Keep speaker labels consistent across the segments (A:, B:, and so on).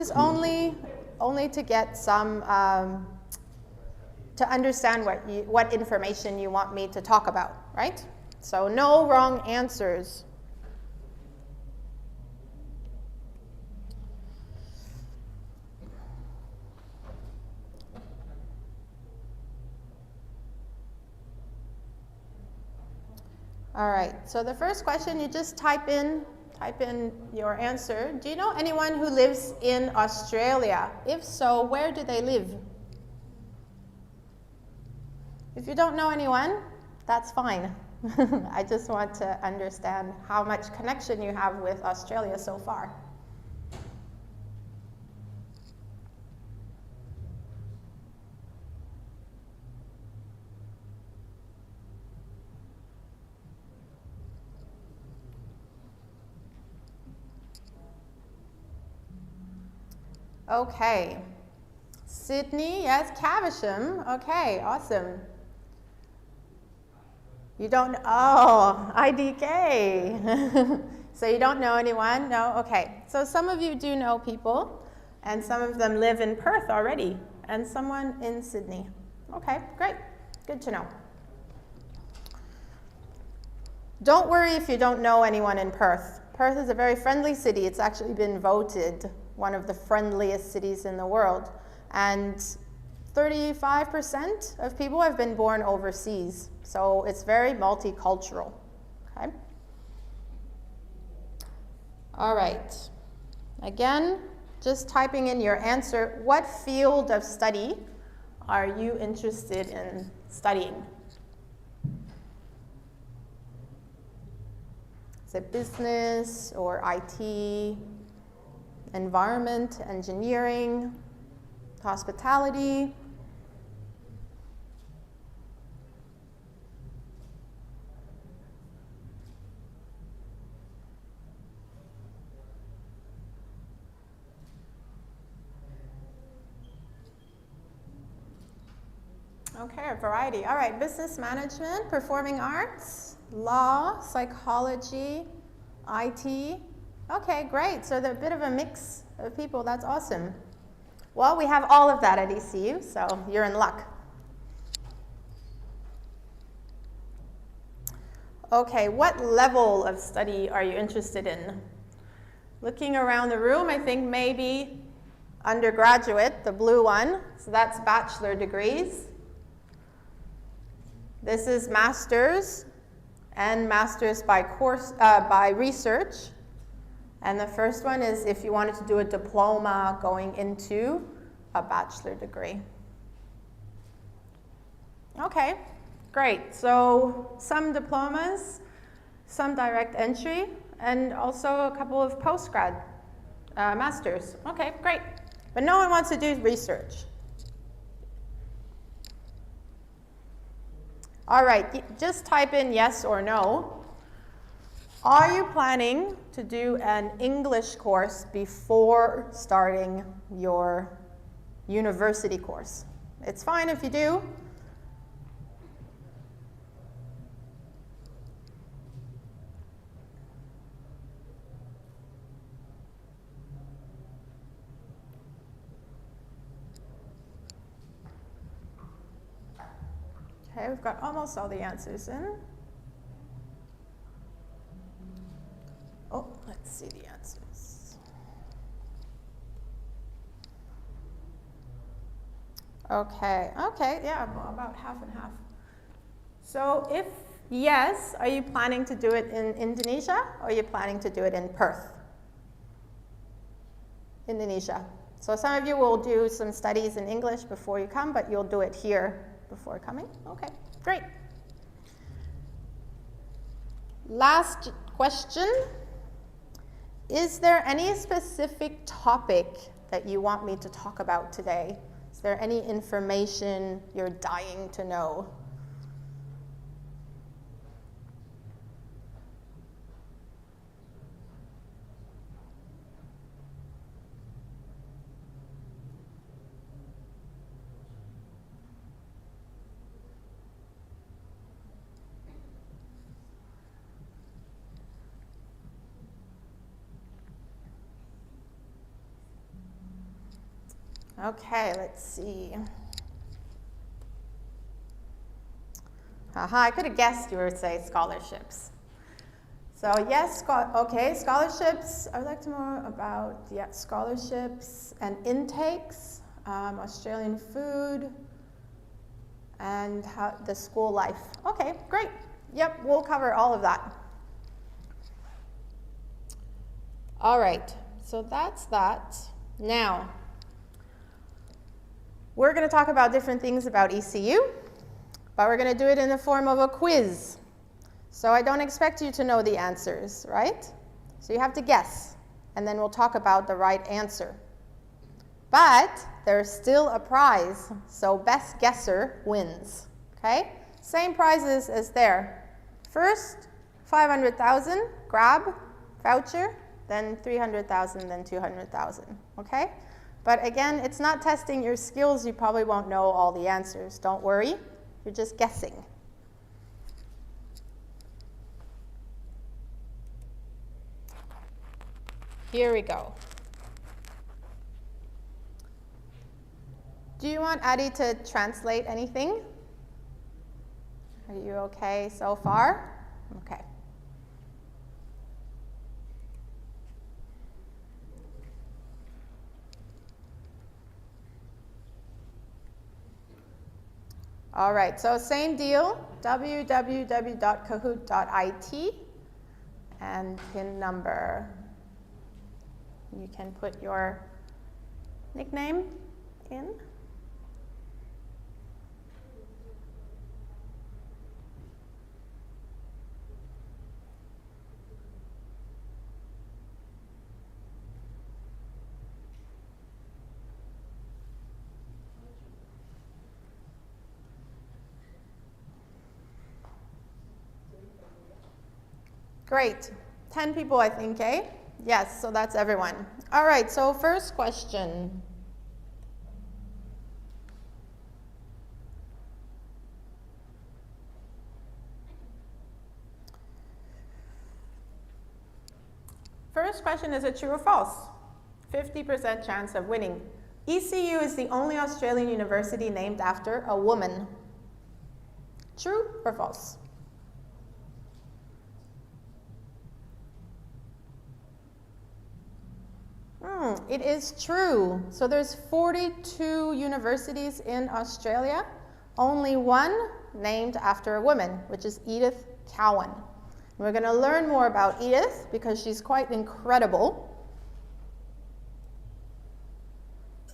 A: is only to get some, to understand what information you want me to talk about, right? So no wrong answers. All right, so the first question, you just type in your answer. Do you know anyone who lives in Australia? If so, where do they live? If you don't know anyone, that's fine. I just want to understand how much connection you have with Australia so far. Okay, Sydney, yes, Caversham, okay, awesome. You don't, oh, IDK. So you don't know anyone? No, okay. So some of you do know people, and some of them live in Perth already, and someone in Sydney. Okay, great, good to know. Don't worry if you don't know anyone in Perth. Perth is a very friendly city. It's actually been voted one of the friendliest cities in the world. And 35% of people have been born overseas. So it's very multicultural, okay? All right. Again, just typing in your answer. What field of study are you interested in studying? Is it business or IT? Environment, engineering, hospitality. Okay, a variety. All right, business management, performing arts, law, psychology, IT. Okay, great. So they're a bit of a mix of people. That's awesome. Well, we have all of that at ECU, so you're in luck. Okay, what level of study are you interested in? Looking around the room, I think maybe undergraduate, the blue one. So that's bachelor degrees. This is master's and master's by course, by research. And the first one is if you wanted to do a diploma going into a bachelor degree. Okay, great. So some diplomas, some direct entry, and also a couple of postgrad masters. Okay, great. But no one wants to do research. All right, just type in yes or no. Are you planning to do an English course before starting your university course? It's fine if you do. Okay, we've got almost all the answers in. Oh, let's see the answers. Okay, yeah, about half and half. So if yes, are you planning to do it in Indonesia or are you planning to do it in Perth? Indonesia. So some of you will do some studies in English before you come, but you'll do it here before coming. Okay, great. Last question. Is there any specific topic that you want me to talk about today? Is there any information you're dying to know? Okay, let's see. Aha, I could have guessed you would say scholarships. So yes, okay, scholarships. I'd like to know about scholarships and intakes, Australian food, and the school life. Okay, great. Yep, we'll cover all of that. All right, so that's that. Now, we're going to talk about different things about ECU, but we're going to do it in the form of a quiz. So I don't expect you to know the answers, right? So you have to guess, and then we'll talk about the right answer. But there's still a prize, so best guesser wins, okay? Same prizes as there. First, 500,000, grab, voucher, then 300,000, then 200,000, okay? But again, it's not testing your skills. You probably won't know all the answers. Don't worry, you're just guessing. Here we go. Do you want Adi to translate anything? Are you okay so far? Okay. All right, so same deal, www.kahoot.it and PIN number. You can put your nickname in. Great. 10 people, I think, eh? Yes, so that's everyone. All right, so first question. First question is a true or false? 50% chance of winning. ECU is the only Australian university named after a woman. True or false? It is true. So there's 42 universities in Australia, only one named after a woman, which is Edith Cowan. And we're going to learn more about Edith because she's quite incredible.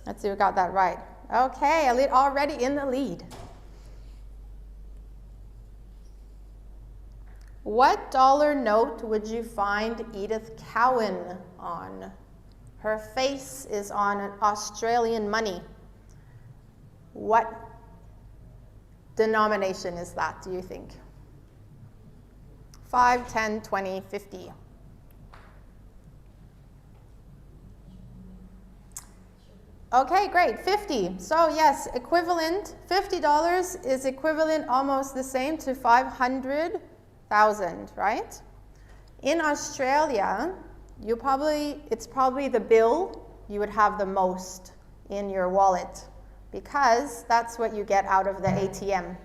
A: Let's see, we got that right. Okay, already in the lead. What dollar note would you find Edith Cowan on? Her face is on an Australian money. What denomination is that, do you think? 5, 10, 20, 50. Okay, great, 50. So yes, equivalent, $50 is equivalent almost the same to 500,000, right? In Australia, it's probably the bill you would have the most in your wallet because that's what you get out of the ATM,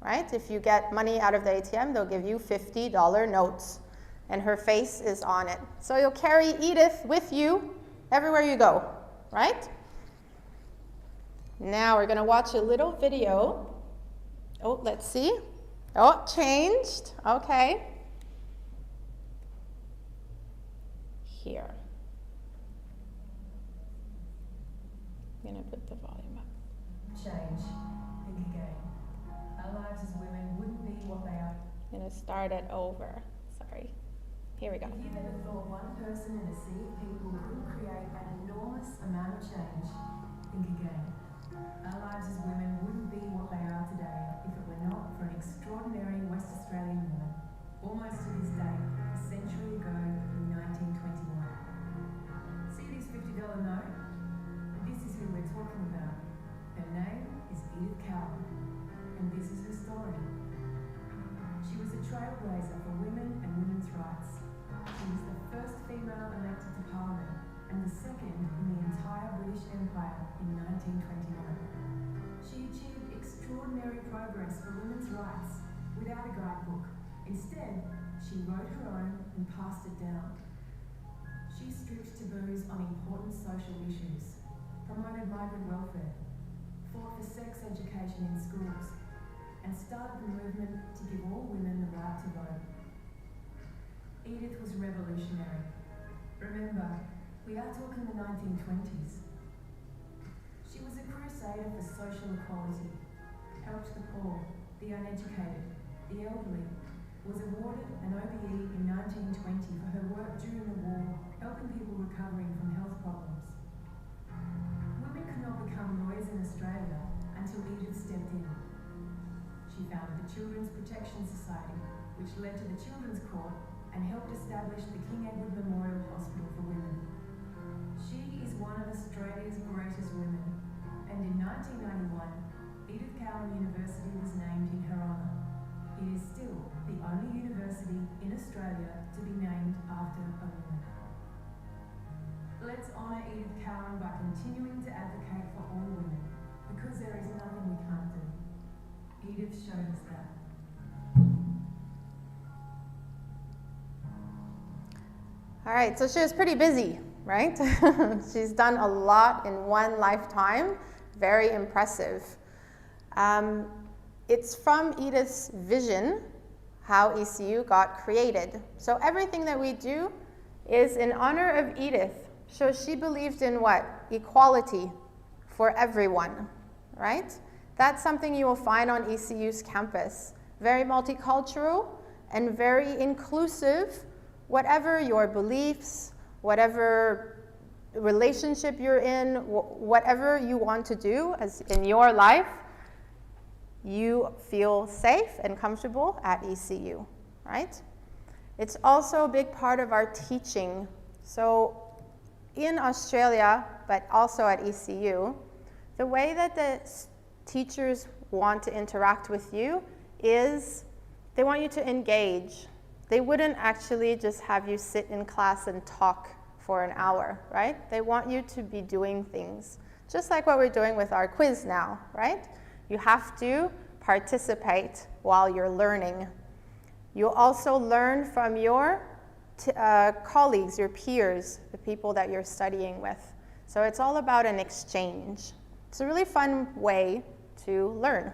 A: right? If you get money out of the ATM, they'll give you $50 notes and her face is on it. So you'll carry Edith with you everywhere you go, right? Now we're gonna watch a little video. Oh, let's see. Oh, changed, okay. Here. I'm going to put the volume up.
B: Change. Think again. Our lives as women wouldn't be what they are.
A: I'm going to start it over. Sorry. Here we go.
B: If you ever thought one person in a sea of people could create an enormous amount of change, think again. Our lives as women wouldn't be what they are today if it were not for an extraordinary West Australian woman. Almost to this day, a century ago in 1921. See this $50 note? This is who we're talking about. Her name is Edith Cowan, and this is her story. She was a trailblazer for women and women's rights. She was the first female elected to Parliament, and the second in the entire British Empire in 1929. She achieved extraordinary progress for women's rights without a guidebook. Instead, she wrote her own and passed it down. She stripped taboos on important social issues, promoted migrant welfare, fought for sex education in schools, and started the movement to give all women the right to vote. Edith was revolutionary. Remember, we are talking the 1920s. She was a crusader for social equality, helped the poor, the uneducated, the elderly, was awarded an OBE in 1920 for her work during the war, helping people recovering from health problems. Women could not become lawyers in Australia until Edith stepped in. She founded the Children's Protection Society, which led to the Children's Court and helped establish the King Edward Memorial Hospital for Women. She is one of Australia's greatest women, and in 1991, Edith Cowan University was named in her honour. It is still the only university in Australia to be named after a woman. Let's honour Edith Cowan by continuing to advocate for all women, because there is nothing we can't do. Edith showed us that.
A: All right, so she was pretty busy, right? She's done a lot in one lifetime. Very impressive. It's from Edith's vision how ECU got created. So everything that we do is in honor of Edith. So she believed in what? Equality for everyone, right? That's something you will find on ECU's campus. Very multicultural and very inclusive, whatever your beliefs, whatever relationship you're in, whatever you want to do as in your life, you feel safe and comfortable at ECU, right? It's also a big part of our teaching. So in Australia, but also at ECU, the way that the teachers want to interact with you is they want you to engage. They wouldn't actually just have you sit in class and talk for an hour, right? They want you to be doing things, just like what we're doing with our quiz now, right? You have to participate while you're learning. You'll also learn from your colleagues, your peers, the people that you're studying with. So it's all about an exchange. It's a really fun way to learn.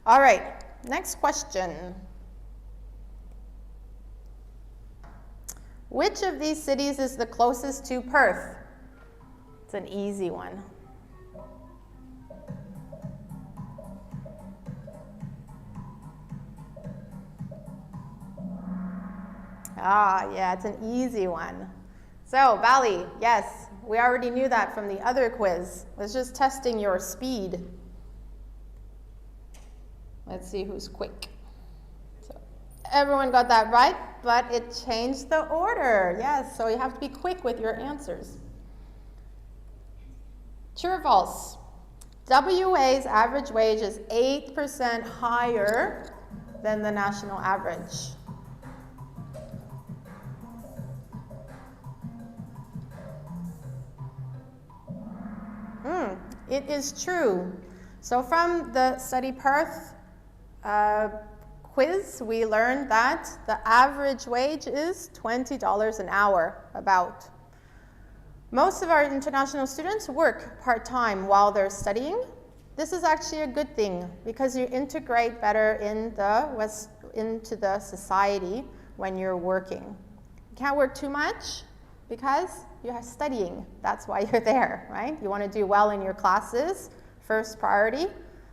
A: All right, next question. Which of these cities is the closest to Perth? It's an easy one. Ah, yeah, it's an easy one. So, Bali, yes, we already knew that from the other quiz. It's just testing your speed. Let's see who's quick. So, everyone got that right, but it changed the order. Yes, so you have to be quick with your answers. True or false? WA's average wage is 8% higher than the national average. It is true. So from the Study Perth quiz, we learned that the average wage is $20 an hour, about. Most of our international students work part-time while they're studying. This is actually a good thing because you integrate better into the society when you're working. You can't work too much because you're studying. That's why you're there, right? You want to do well in your classes, first priority.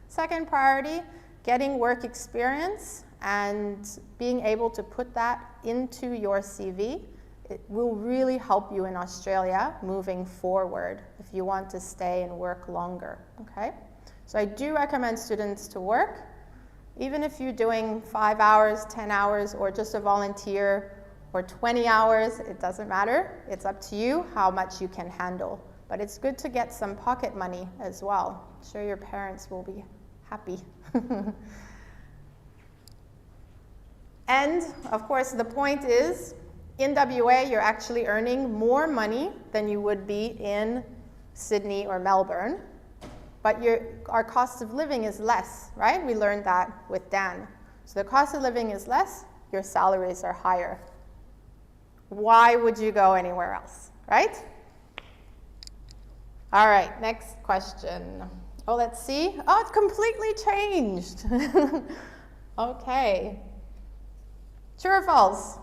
A: Second priority, getting work experience and being able to put that into your CV. It will really help you in Australia moving forward if you want to stay and work longer, okay? So I do recommend students to work, even if you're doing 5 hours, 10 hours, or just a volunteer, or 20 hours, it doesn't matter. It's up to you how much you can handle. But it's good to get some pocket money as well. I'm sure your parents will be happy. And of course, the point is, in WA, you're actually earning more money than you would be in Sydney or Melbourne, but our cost of living is less, right? We learned that with Dan. So the cost of living is less, your salaries are higher. Why would you go anywhere else, right? All right, next question. Oh, let's see. Oh, it's completely changed. Okay. True or false?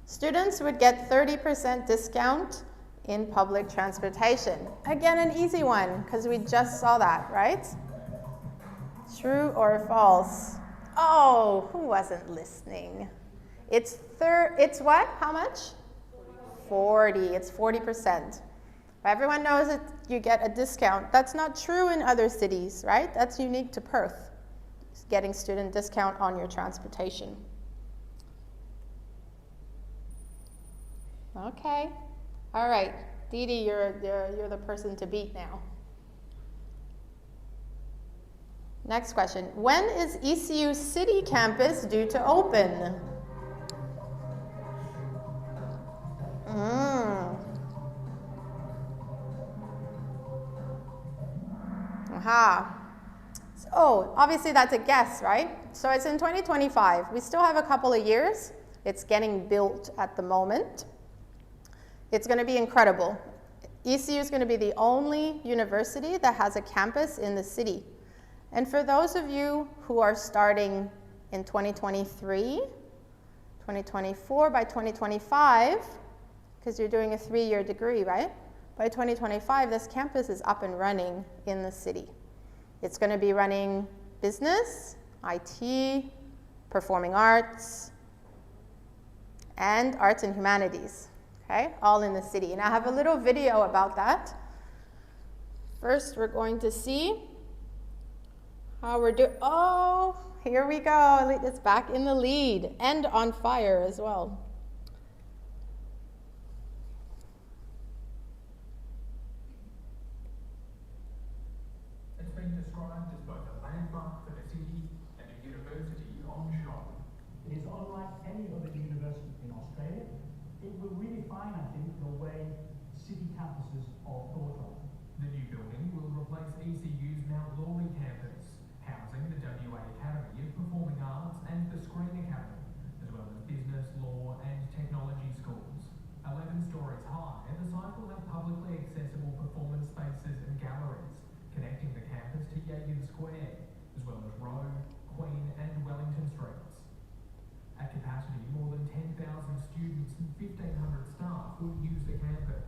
A: Students would get 30% discount in public transportation. Again, an easy one, because we just saw that, right? True or false? Oh, who wasn't listening? It's what? How much? 40. It's 40%. Everyone knows that you get a discount. That's not true in other cities, right? That's unique to Perth, getting student discount on your transportation. Okay. All right. Dee Dee, you're the person to beat now. Next question. When is ECU City Campus due to open? Aha. Oh, obviously that's a guess, right? So it's in 2025. We still have a couple of years. It's getting built at the moment. It's going to be incredible. ECU is going to be the only university that has a campus in the city. And for those of you who are starting in 2023, 2024, by 2025, because you're doing a 3-year degree, right? By 2025, this campus is up and running in the city. It's going to be running business, IT, performing arts, and arts and humanities, okay? All in the city. And I have a little video about that. First, we're going to see how we're doing. Oh, here we go. It's back in the lead and on fire as well.
C: Described as both a landmark for the city and a university on show.
D: It is unlike any other university in Australia. It will redefine, I think, the way city campuses are thought of.
C: The new building will replace ECU's Mount Lawley campus, housing the WA Academy of Performing Arts and the Screen Academy, as well as business, law and technology schools. 11 stories high, the site will have publicly accessible performance spaces and galleries, connecting the campus to Yeagan Square, as well as Roe, Queen and Wellington Streets. At capacity, more than 10,000 students and 1,500 staff will use the campus.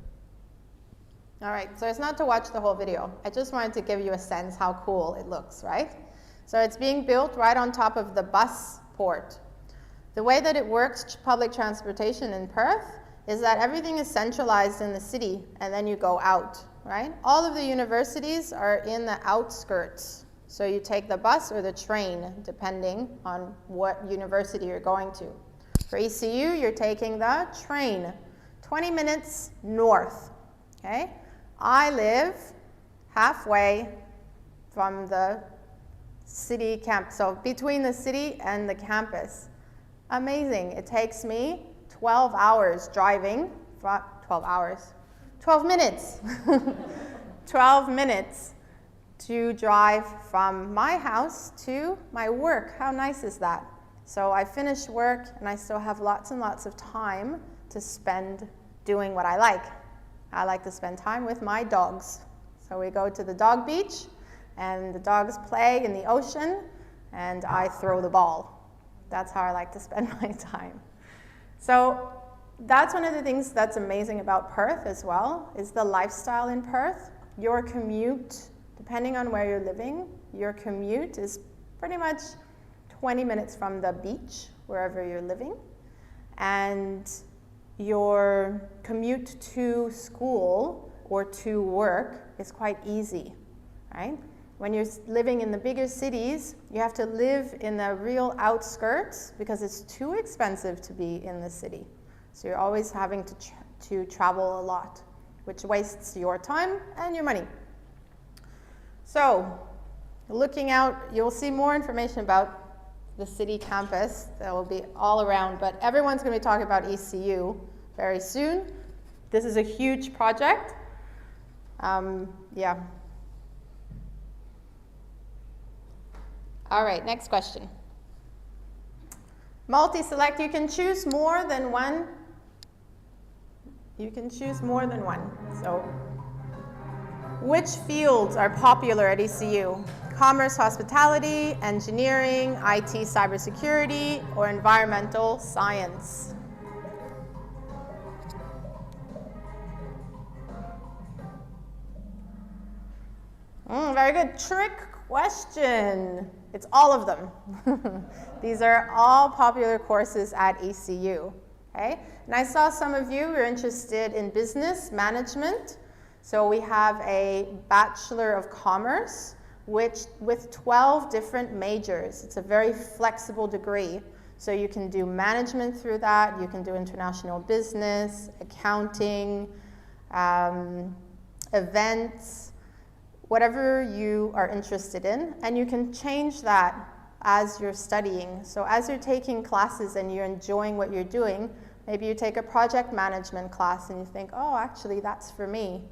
A: All right, so it's not to watch the whole video. I just wanted to give you a sense how cool it looks, right? So it's being built right on top of the bus port. The way that it works, public transportation in Perth, is that everything is centralized in the city and then you go out, right? All of the universities are in the outskirts. So you take the bus or the train, depending on what university you're going to. For ECU, you're taking the train, 20 minutes north, okay? I live halfway from the city campus, so between the city and the campus. Amazing. It takes me 12 hours driving, 12 minutes, 12 minutes to drive from my house to my work. How nice is that? So I finish work and I still have lots and lots of time to spend doing what I like. I like to spend time with my dogs. So we go to the dog beach and the dogs play in the ocean and I throw the ball. That's how I like to spend my time. So that's one of the things that's amazing about Perth as well, is the lifestyle in Perth. Your commute, depending on where you're living, your commute is pretty much 20 minutes from the beach, wherever you're living. And your commute to school or to work is quite easy, right? When you're living in the bigger cities, you have to live in the real outskirts because it's too expensive to be in the city. So you're always having to travel a lot, which wastes your time and your money. So looking out, you'll see more information about the city campus that will be all around, but everyone's going to be talking about ECU very soon. This is a huge project. Yeah. All right, next question. Multi-select, you can choose more than one. You can choose more than one. So, which fields are popular at ECU? Commerce, hospitality, engineering, IT, cybersecurity, or environmental science? Very good. Trick question. It's all of them. These are all popular courses at ECU. Okay? And I saw some of you were interested in business management. So we have a Bachelor of Commerce, which with 12 different majors. It's a very flexible degree. So you can do management through that. You can do international business, accounting, events, whatever you are interested in, and you can change that as you're studying. So as you're taking classes and you're enjoying what you're doing, maybe you take a project management class and you think, oh, actually that's for me.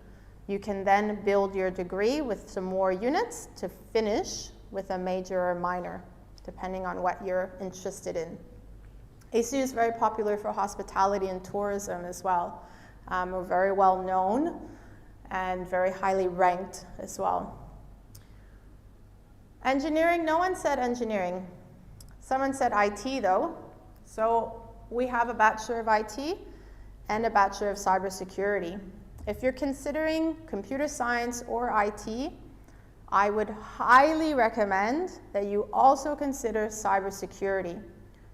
A: You can then build your degree with some more units to finish with a major or minor, depending on what you're interested in. ECU is very popular for hospitality and tourism as well. We're very well known and very highly ranked as well. Engineering, no one said engineering. Someone said IT though. So we have a Bachelor of IT and a Bachelor of Cybersecurity. If you're considering computer science or IT, I would highly recommend that you also consider cybersecurity.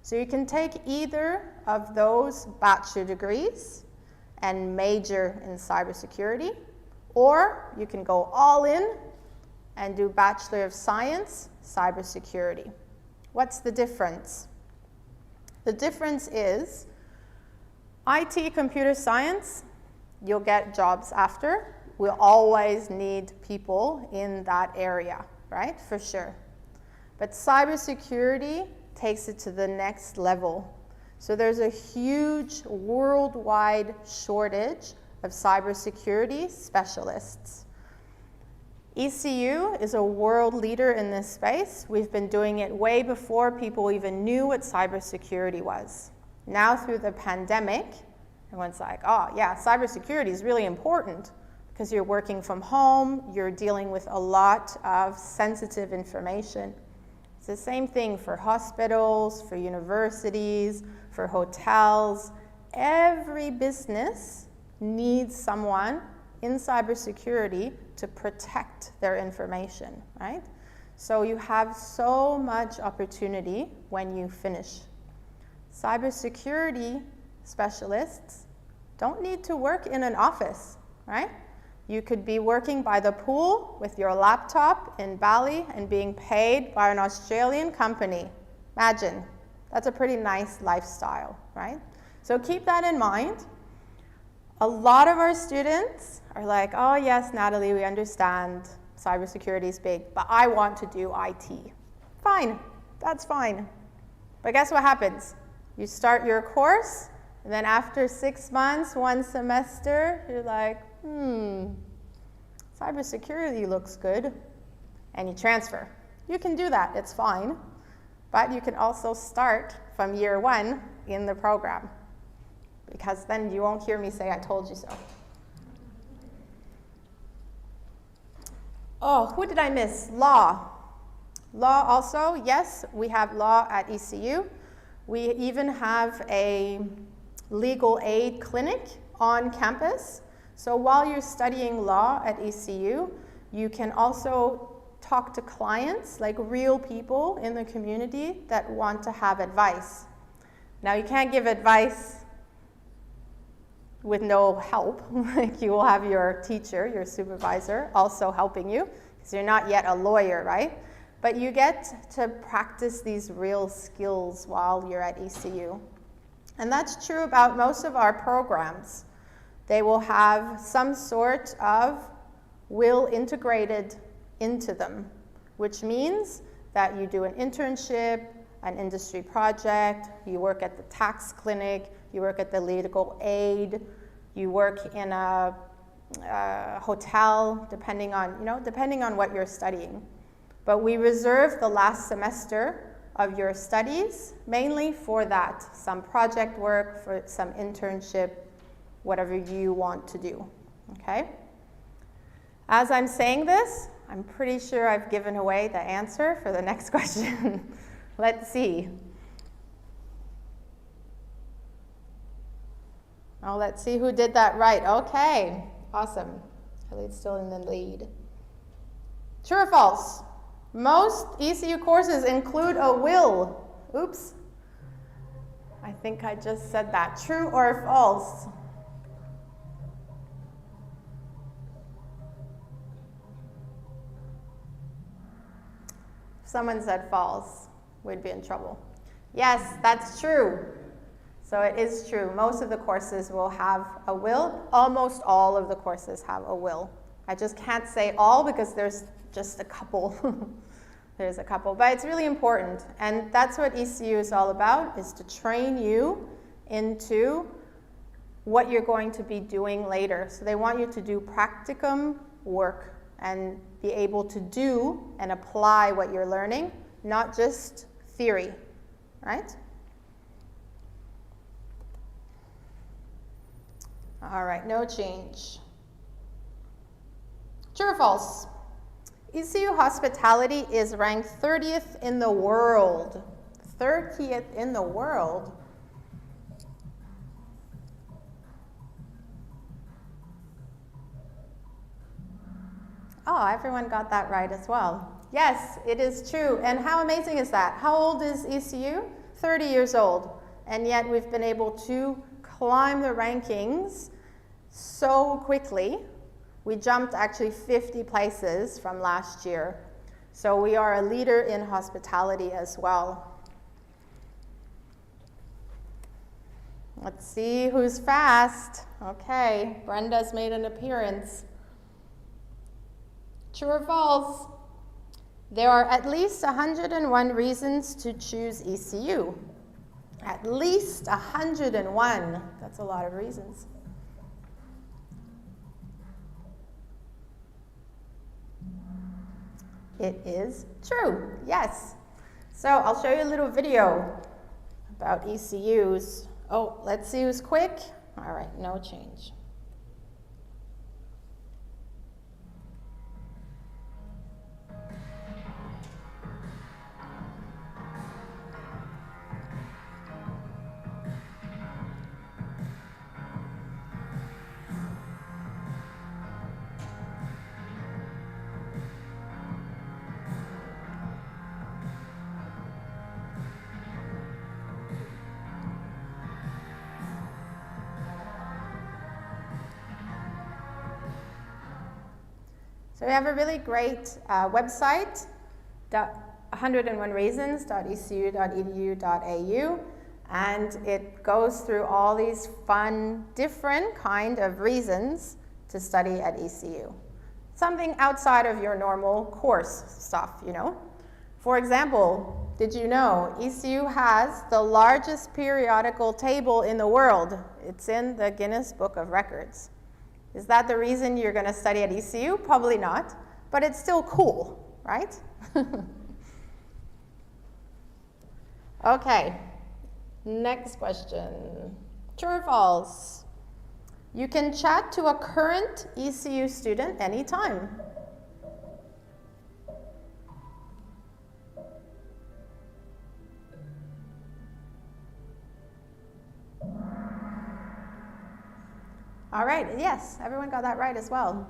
A: So you can take either of those bachelor degrees and major in cybersecurity, or you can go all in and do Bachelor of Science, Cybersecurity. What's the difference? The difference is IT, computer science, you'll get jobs after. We'll always need people in that area, right? For sure. But cybersecurity takes it to the next level. So there's a huge worldwide shortage of cybersecurity specialists. ECU is a world leader in this space. We've been doing it way before people even knew what cybersecurity was. Now through the pandemic, everyone's like, oh yeah, cybersecurity is really important because you're working from home, you're dealing with a lot of sensitive information. It's the same thing for hospitals, for universities, for hotels. Every business needs someone in cybersecurity to protect their information, right? So you have so much opportunity when you finish. Cybersecurity specialists don't need to work in an office, right? You could be working by the pool with your laptop in Bali and being paid by an Australian company. Imagine, that's a pretty nice lifestyle, right? So keep that in mind. A lot of our students are like, oh yes, Natalie, we understand cybersecurity is big, but I want to do IT. Fine, that's fine. But guess what happens? You start your course, and then after 6 months, 1 semester, you're like, cybersecurity looks good, and you transfer. You can do that, it's fine, but you can also start from year 1 in the program, because then you won't hear me say, I told you so. Oh, who did I miss? Law. Law also, yes, we have law at ECU. We even have a legal aid clinic on campus. So while you're studying law at ECU, you can also talk to clients, like real people in the community that want to have advice. Now you can't give advice with no help. Like you will have your teacher, your supervisor, also helping you, because you're not yet a lawyer, right? But you get to practice these real skills while you're at ECU. And that's true about most of our programs. They will have some sort of will integrated into them, which means that you do an internship, an industry project, you work at the tax clinic, you work at the legal aid, you work in a hotel, depending on what you're studying. But we reserve the last semester of your studies mainly for that, some project work, for some internship, whatever you want to do, okay? As I'm saying this, I'm pretty sure I've given away the answer for the next question. Let's see. Oh, let's see who did that right. Okay, awesome. Kelly's still in the lead. True or false? Most ECU courses include a will. Oops. I think I just said that. True or false? If someone said false, we'd be in trouble. Yes, that's true. So it is true. Most of the courses will have a will. Almost all of the courses have a will. I just can't say all because there's just a couple. There's a couple, but it's really important. And that's what ECU is all about, is to train you into what you're going to be doing later. So they want you to do practicum work and be able to do and apply what you're learning, not just theory, right? All right, no change. True or false? ECU hospitality is ranked 30th in the world. 30th in the world. Oh, everyone got that right as well. Yes, it is true. And how amazing is that? How old is ECU? 30 years old. And yet we've been able to climb the rankings so quickly. We jumped actually 50 places from last year. So we are a leader in hospitality as well. Let's see who's fast. Okay, Brenda's made an appearance. True or false? There are at least 101 reasons to choose ECU. At least 101. That's a lot of reasons. It is true, yes. So I'll show you a little video about ECUs. Oh, let's see who's quick. All right, no change. So we have a really great website, 101reasons.ecu.edu.au, and it goes through all these fun, different kind of reasons to study at ECU. Something outside of your normal course stuff, you know. For example, did you know ECU has the largest periodical table in the world? It's in the Guinness Book of Records. Is that the reason you're going to study at ECU? Probably not, but it's still cool, right? Okay, next question. True or false? You can chat to a current ECU student anytime. All right, yes, everyone got that right as well.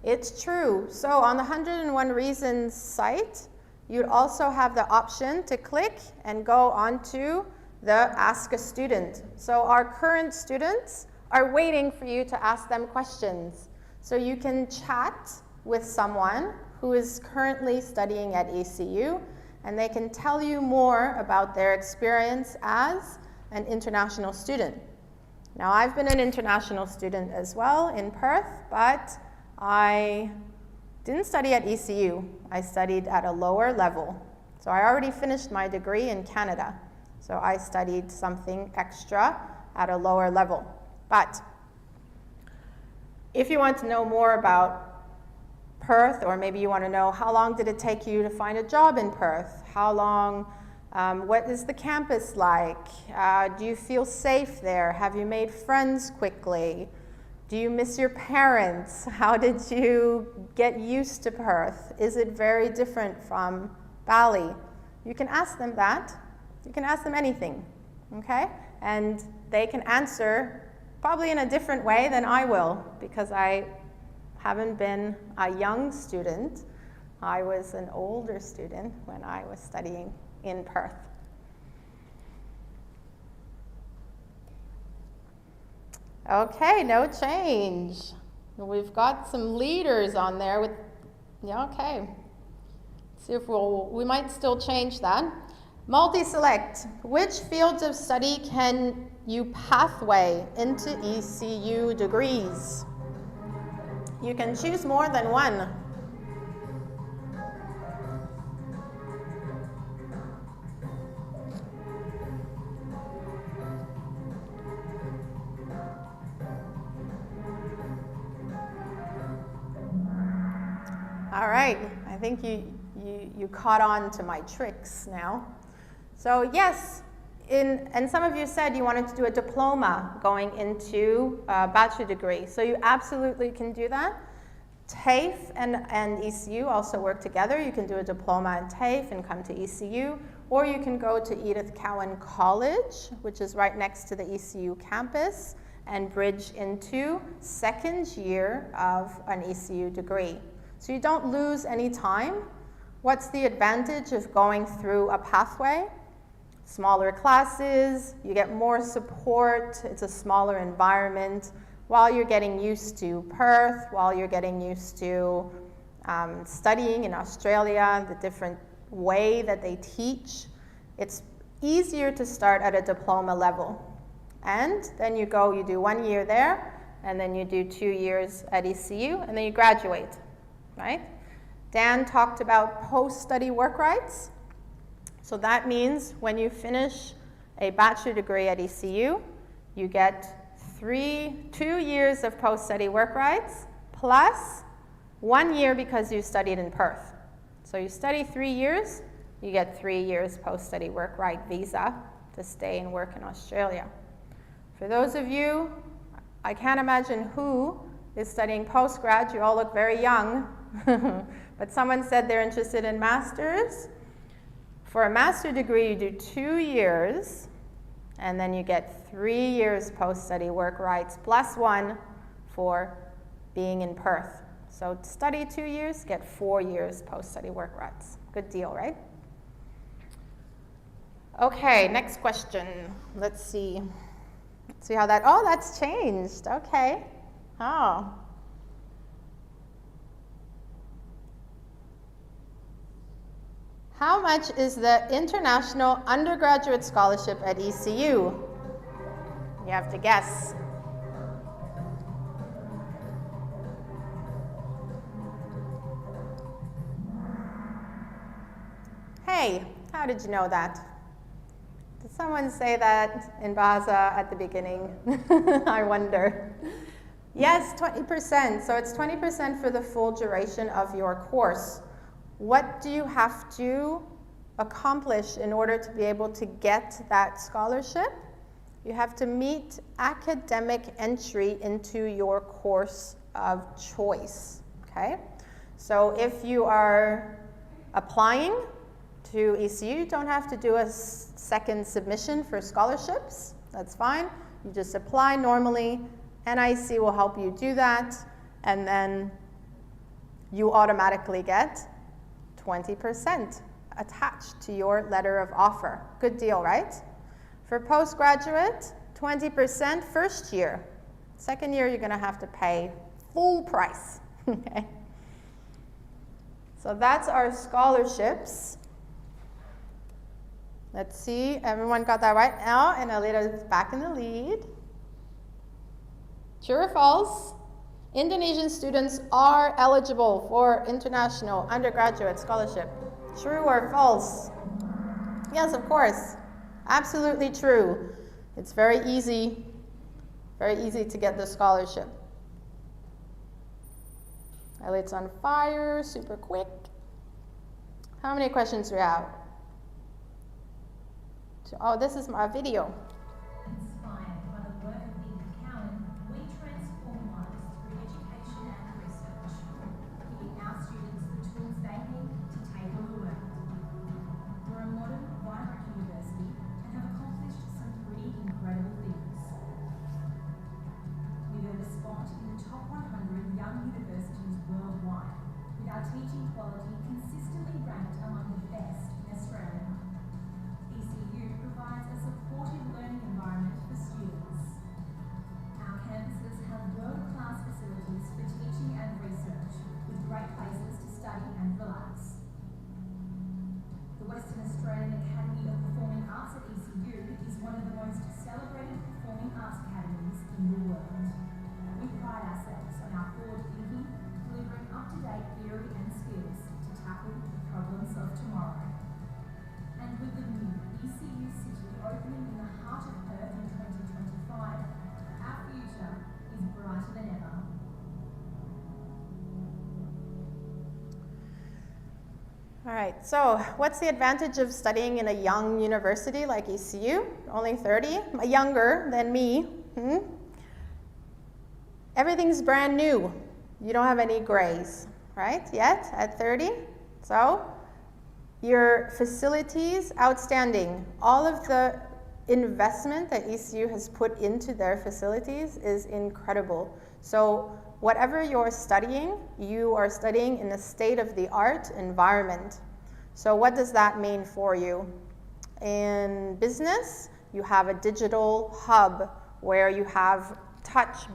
A: It's true. So on the 101 Reasons site, you'd also have the option to click and go onto the Ask a Student. So our current students are waiting for you to ask them questions. So you can chat with someone who is currently studying at ECU, and they can tell you more about their experience as an international student. Now, I've been an international student as well in Perth, but I didn't study at ECU. I studied at a lower level. So I already finished my degree in Canada. So I studied something extra at a lower level. But if you want to know more about Perth, or maybe you want to know how long did it take you to find a job in Perth, how long, what is the campus like, do you feel safe there, have you made friends quickly, do you miss your parents, how did you get used to Perth, is it very different from Bali? You can ask them that. You can ask them anything, okay? And they can answer probably in a different way than I will, because I haven't been a young student. I was an older student when I was studying in Perth. Okay, no change. We've got some leaders on there with, yeah, okay. See if we might still change that. Multi-select. Which fields of study can you pathway into ECU degrees? You can choose more than one. All right, I think you caught on to my tricks now. So yes, and some of you said you wanted to do a diploma going into a bachelor degree. So you absolutely can do that. TAFE and ECU also work together. You can do a diploma in TAFE and come to ECU, or you can go to Edith Cowan College, which is right next to the ECU campus, and bridge into second year of an ECU degree. So you don't lose any time. What's the advantage of going through a pathway? Smaller classes, you get more support, it's a smaller environment, while you're getting used to Perth, while you're getting used to studying in Australia, the different way that they teach. It's easier to start at a diploma level. And then you do 1 year there, and then you do 2 years at ECU, and then you graduate, right? Dan talked about post-study work rights. So that means when you finish a bachelor degree at ECU, you get 2 years of post-study work rights plus 1 year because you studied in Perth. So you study 3 years, you get 3 years post-study work right visa to stay and work in Australia. For those of you, I can't imagine who is studying postgrad. You all look very young. But someone said they're interested in masters. For a master degree, you do 2 years, and then you get 3 years post-study work rights, plus 1 for being in Perth. So study 2 years, get 4 years post-study work rights. Good deal, right? Okay, next question. Let's see. Let's see how that, oh, that's changed. Okay. Oh. How much is the International Undergraduate Scholarship at ECU? You have to guess. Hey, how did you know that? Did someone say that in Bahasa at the beginning? I wonder. Yes, 20%. So it's 20% for the full duration of your course. What do you have to accomplish in order to be able to get that scholarship? You have to meet academic entry into your course of choice, okay? So if you are applying to ECU, you don't have to do a second submission for scholarships. That's fine. You just apply normally. NIEC will help you do that, and then you automatically get 20% attached to your letter of offer. Good deal, right? For postgraduate, 20% first year. Second year, you're going to have to pay full price. Okay. So that's our scholarships. Let's see, everyone got that right now, and Alita is back in the lead. True or false? Indonesian students are eligible for international undergraduate scholarship. True or false? Yes, of course. Absolutely true. It's very easy to get the scholarship. It's on fire, super quick. How many questions do we have? Oh, this is my video.
B: Inspired by the work of Edith Cowan, we transform lives through education and research, giving our students the tools they need to take on the world. We're a modern, vibrant university and have accomplished some pretty incredible things. We've earned a spot in the top 100 young universities worldwide, with our teaching quality consistently ranked among the best in Australia. ECU provides a supportive learning environment for students. Our campuses have world-class facilities for teaching and research, with great places to study and relax. The Western Australian Academy of Performing Arts at ECU is one of the most celebrated performing arts academies in the world. We pride ourselves on our forward thinking, delivering up-to-date theory and skills to tackle the problems of tomorrow. And with the new ECU City opening in the heart of Perth in 2025, our future is brighter than ever.
A: All right, so what's the advantage of studying in a young university like ECU? Only 30, younger than me. Everything's brand new. You don't have any grays, right, yet at 30. So your facilities, outstanding. All of the investment that ECU has put into their facilities is incredible. So whatever you're studying, you are studying in a state-of-the-art environment. So what does that mean for you? In business, you have a digital hub where you have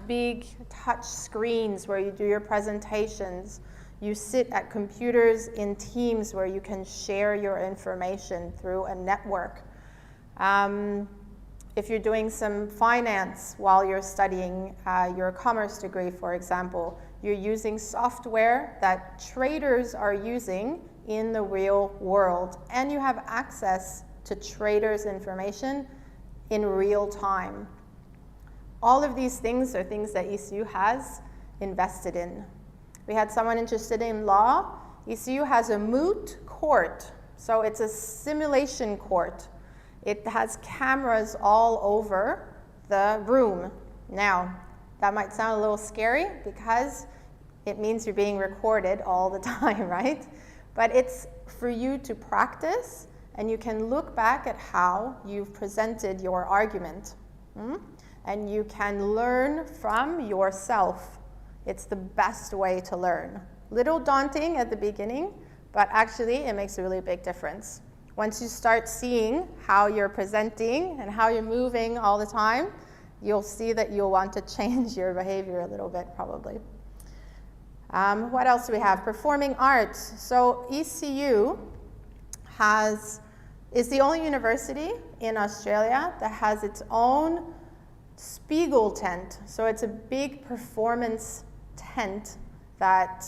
A: big touch screens where you do your presentations. You sit at computers in teams where you can share your information through a network. If you're doing some finance while you're studying your commerce degree, for example, you're using software that traders are using in the real world, and you have access to traders' information in real time. All of these things are things that ECU has invested in. We had someone interested in law. ECU has a Moot Court, so it's a simulation court. It has cameras all over the room. Now, that might sound a little scary because it means you're being recorded all the time, right? But it's for you to practice, and you can look back at how you've presented your argument. And you can learn from yourself. It's the best way to learn. Little daunting at the beginning, but actually it makes a really big difference. Once you start seeing how you're presenting and how you're moving all the time, you'll see that you'll want to change your behavior a little bit, probably. What else do we have? Performing arts. So ECU is the only university in Australia that has its own Spiegel tent. So it's a big performance tent that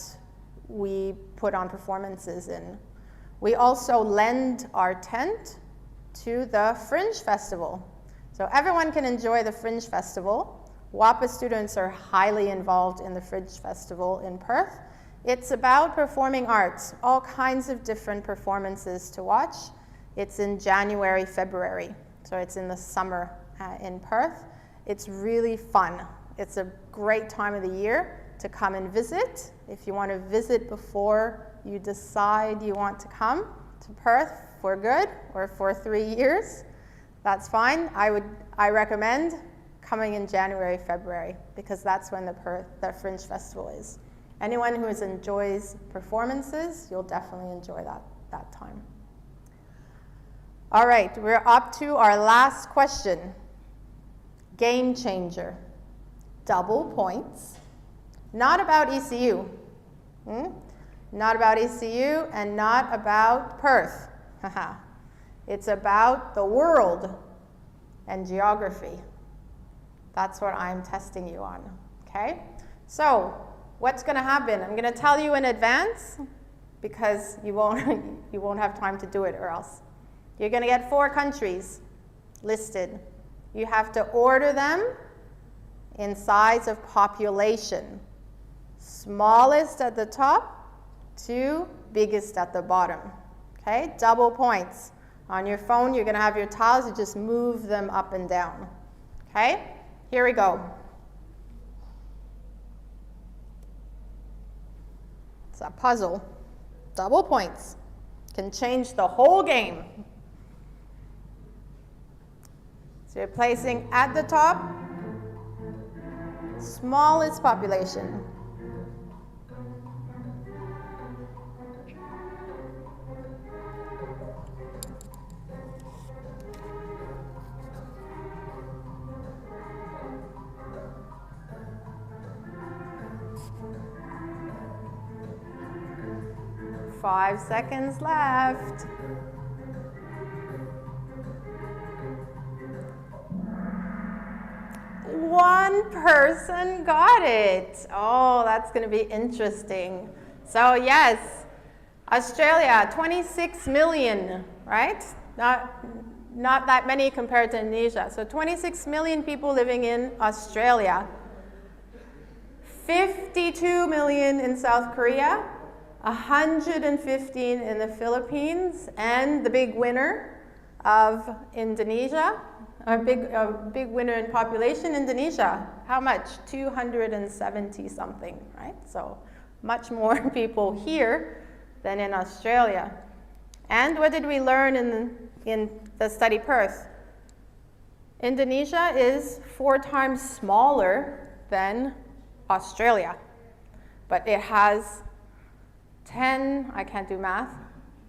A: we put on performances in. We also lend our tent to the Fringe Festival. So everyone can enjoy the Fringe Festival. WAPA students are highly involved in the Fringe Festival in Perth. It's about performing arts, all kinds of different performances to watch. It's in January, February, so it's in the summer in Perth. It's really fun. It's a great time of the year to come and visit. If you want to visit before you decide you want to come to Perth for good or for 3 years, that's fine. I recommend coming in January, February, because that's when the Fringe Festival is. Anyone who enjoys performances, you'll definitely enjoy that time. All right, we're up to our last question. Game changer. Double points. Not about ECU. Not about ECU and not about Perth. It's about the world and geography. That's what I'm testing you on, okay? So, what's going to happen? I'm going to tell you in advance because you won't have time to do it or else. You're going to get 4 countries listed. You have to order them in size of population. Smallest at the top to biggest at the bottom. Okay, double points. On your phone, you're going to have your tiles. You just move them up and down. Okay, here we go. It's a puzzle. Double points. Can change the whole game. So you're placing at the top, smallest population. Five seconds left. One person got it. Oh, that's going to be interesting. So yes, Australia, 26 million, right? Not that many compared to Indonesia. So 26 million people living in Australia. 52 million in South Korea. 115 in the Philippines, and the big winner of Indonesia, a big winner in population, Indonesia. How much? 270 something, right? So much more people here than in Australia. And what did we learn in the study Perth? Indonesia is 4 times smaller than Australia, but it has 10, I can't do math,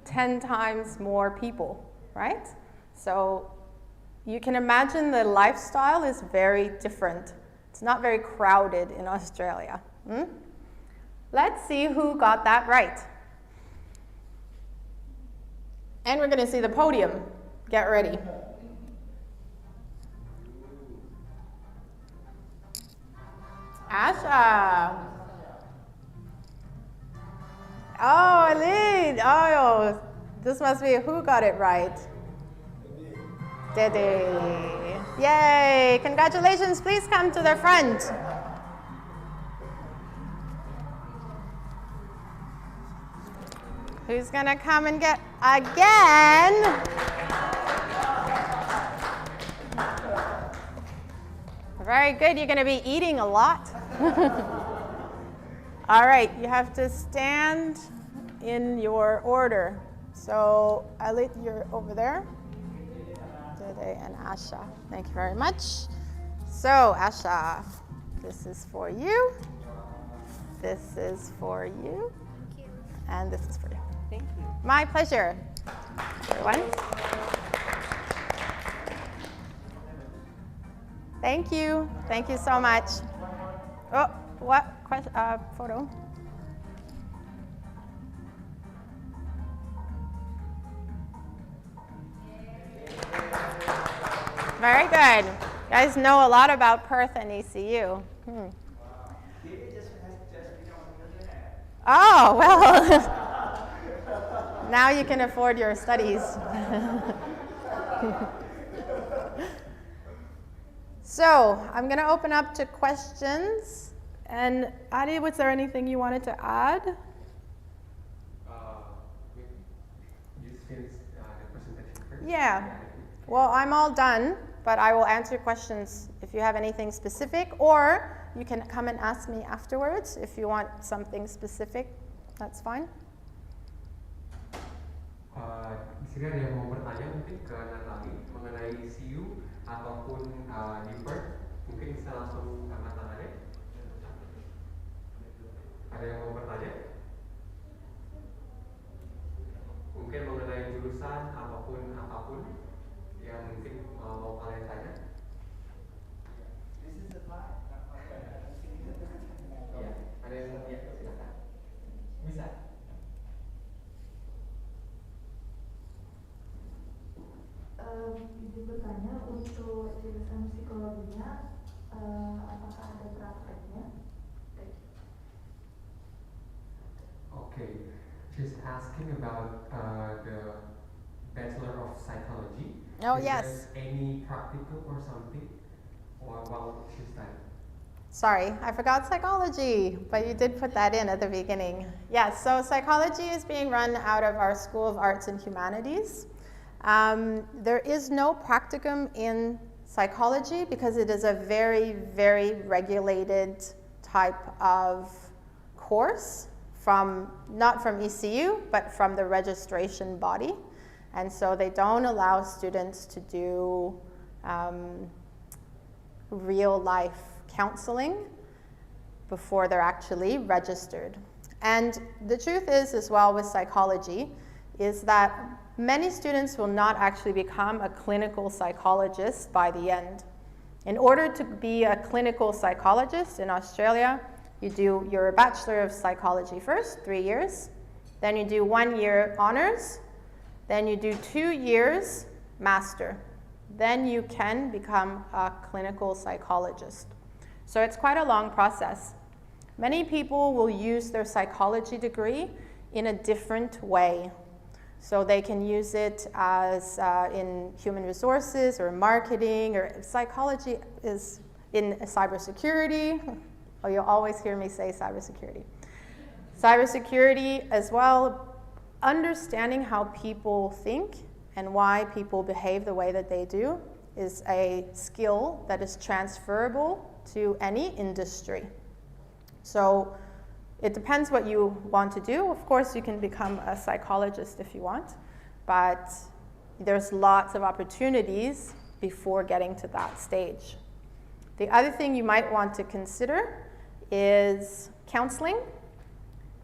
A: 10 times more people, right? So you can imagine the lifestyle is very different. It's not very crowded in Australia. Let's see who got that right. And we're going to see the podium. Get ready. Asha. Oh, Lynn. Oh, this must be who got it right. Dede. Yay. Congratulations. Please come to the front. Who's going to come and get again? Very good. You're going to be eating a lot. All right, you have to stand in your order. So, Alit, you're over there. Dede and Asha. Thank you very much. So, Asha, this is for you. This is for you. And this is for you.
E: Thank you.
A: My pleasure. Everyone. Thank you. Thank you so much. Oh, what question? Photo. Very good. You guys know a lot about Perth and ECU. Oh, well. Now you can afford your studies. So, I'm going to open up to questions. And Adi, was there anything you wanted to add?
F: You finished the presentation first?
A: Yeah. Well, I'm all done, but I will answer questions if you have anything specific, or you can come and ask me afterwards if you want something specific. That's fine.
F: Di sini ada yang mau bertanya mungkin ke Natali mengenai ECU ataupun di Perth, mungkin bisa langsung angkat tangannya. Ada yang mau bertanya? Mungkin mengenai jurusan apapun yang mungkin mau kalian tanya. Ya, ada yang mau ya, silakan. Bisa.
B: Izin bertanya, untuk jurusan psikologinya, apakah ada prakteknya?
F: Oke, just asking about the Bachelor of Psychology.
A: Oh,
F: Is
A: yes.
F: there any practicum or something while she's studying?
A: Sorry, I forgot psychology, but you did put that in at the beginning. Yes, so psychology is being run out of our School of Arts and Humanities. There is no practicum in psychology because it is a very, very regulated type of course not from ECU, but from the registration body. And so they don't allow students to do real life counseling before they're actually registered. And the truth is as well with psychology is that many students will not actually become a clinical psychologist by the end. In order to be a clinical psychologist in Australia, you do your Bachelor of Psychology first, 3 years. Then you do 1 year honors. Then you do 2 years master. Then you can become a clinical psychologist. So it's quite a long process. Many people will use their psychology degree in a different way. So they can use it as in human resources or marketing, or psychology is in cybersecurity. Oh, you'll always hear me say cybersecurity. Cybersecurity as well, understanding how people think and why people behave the way that they do is a skill that is transferable to any industry. So it depends what you want to do. Of course, you can become a psychologist if you want, but there's lots of opportunities before getting to that stage. The other thing you might want to consider is counseling.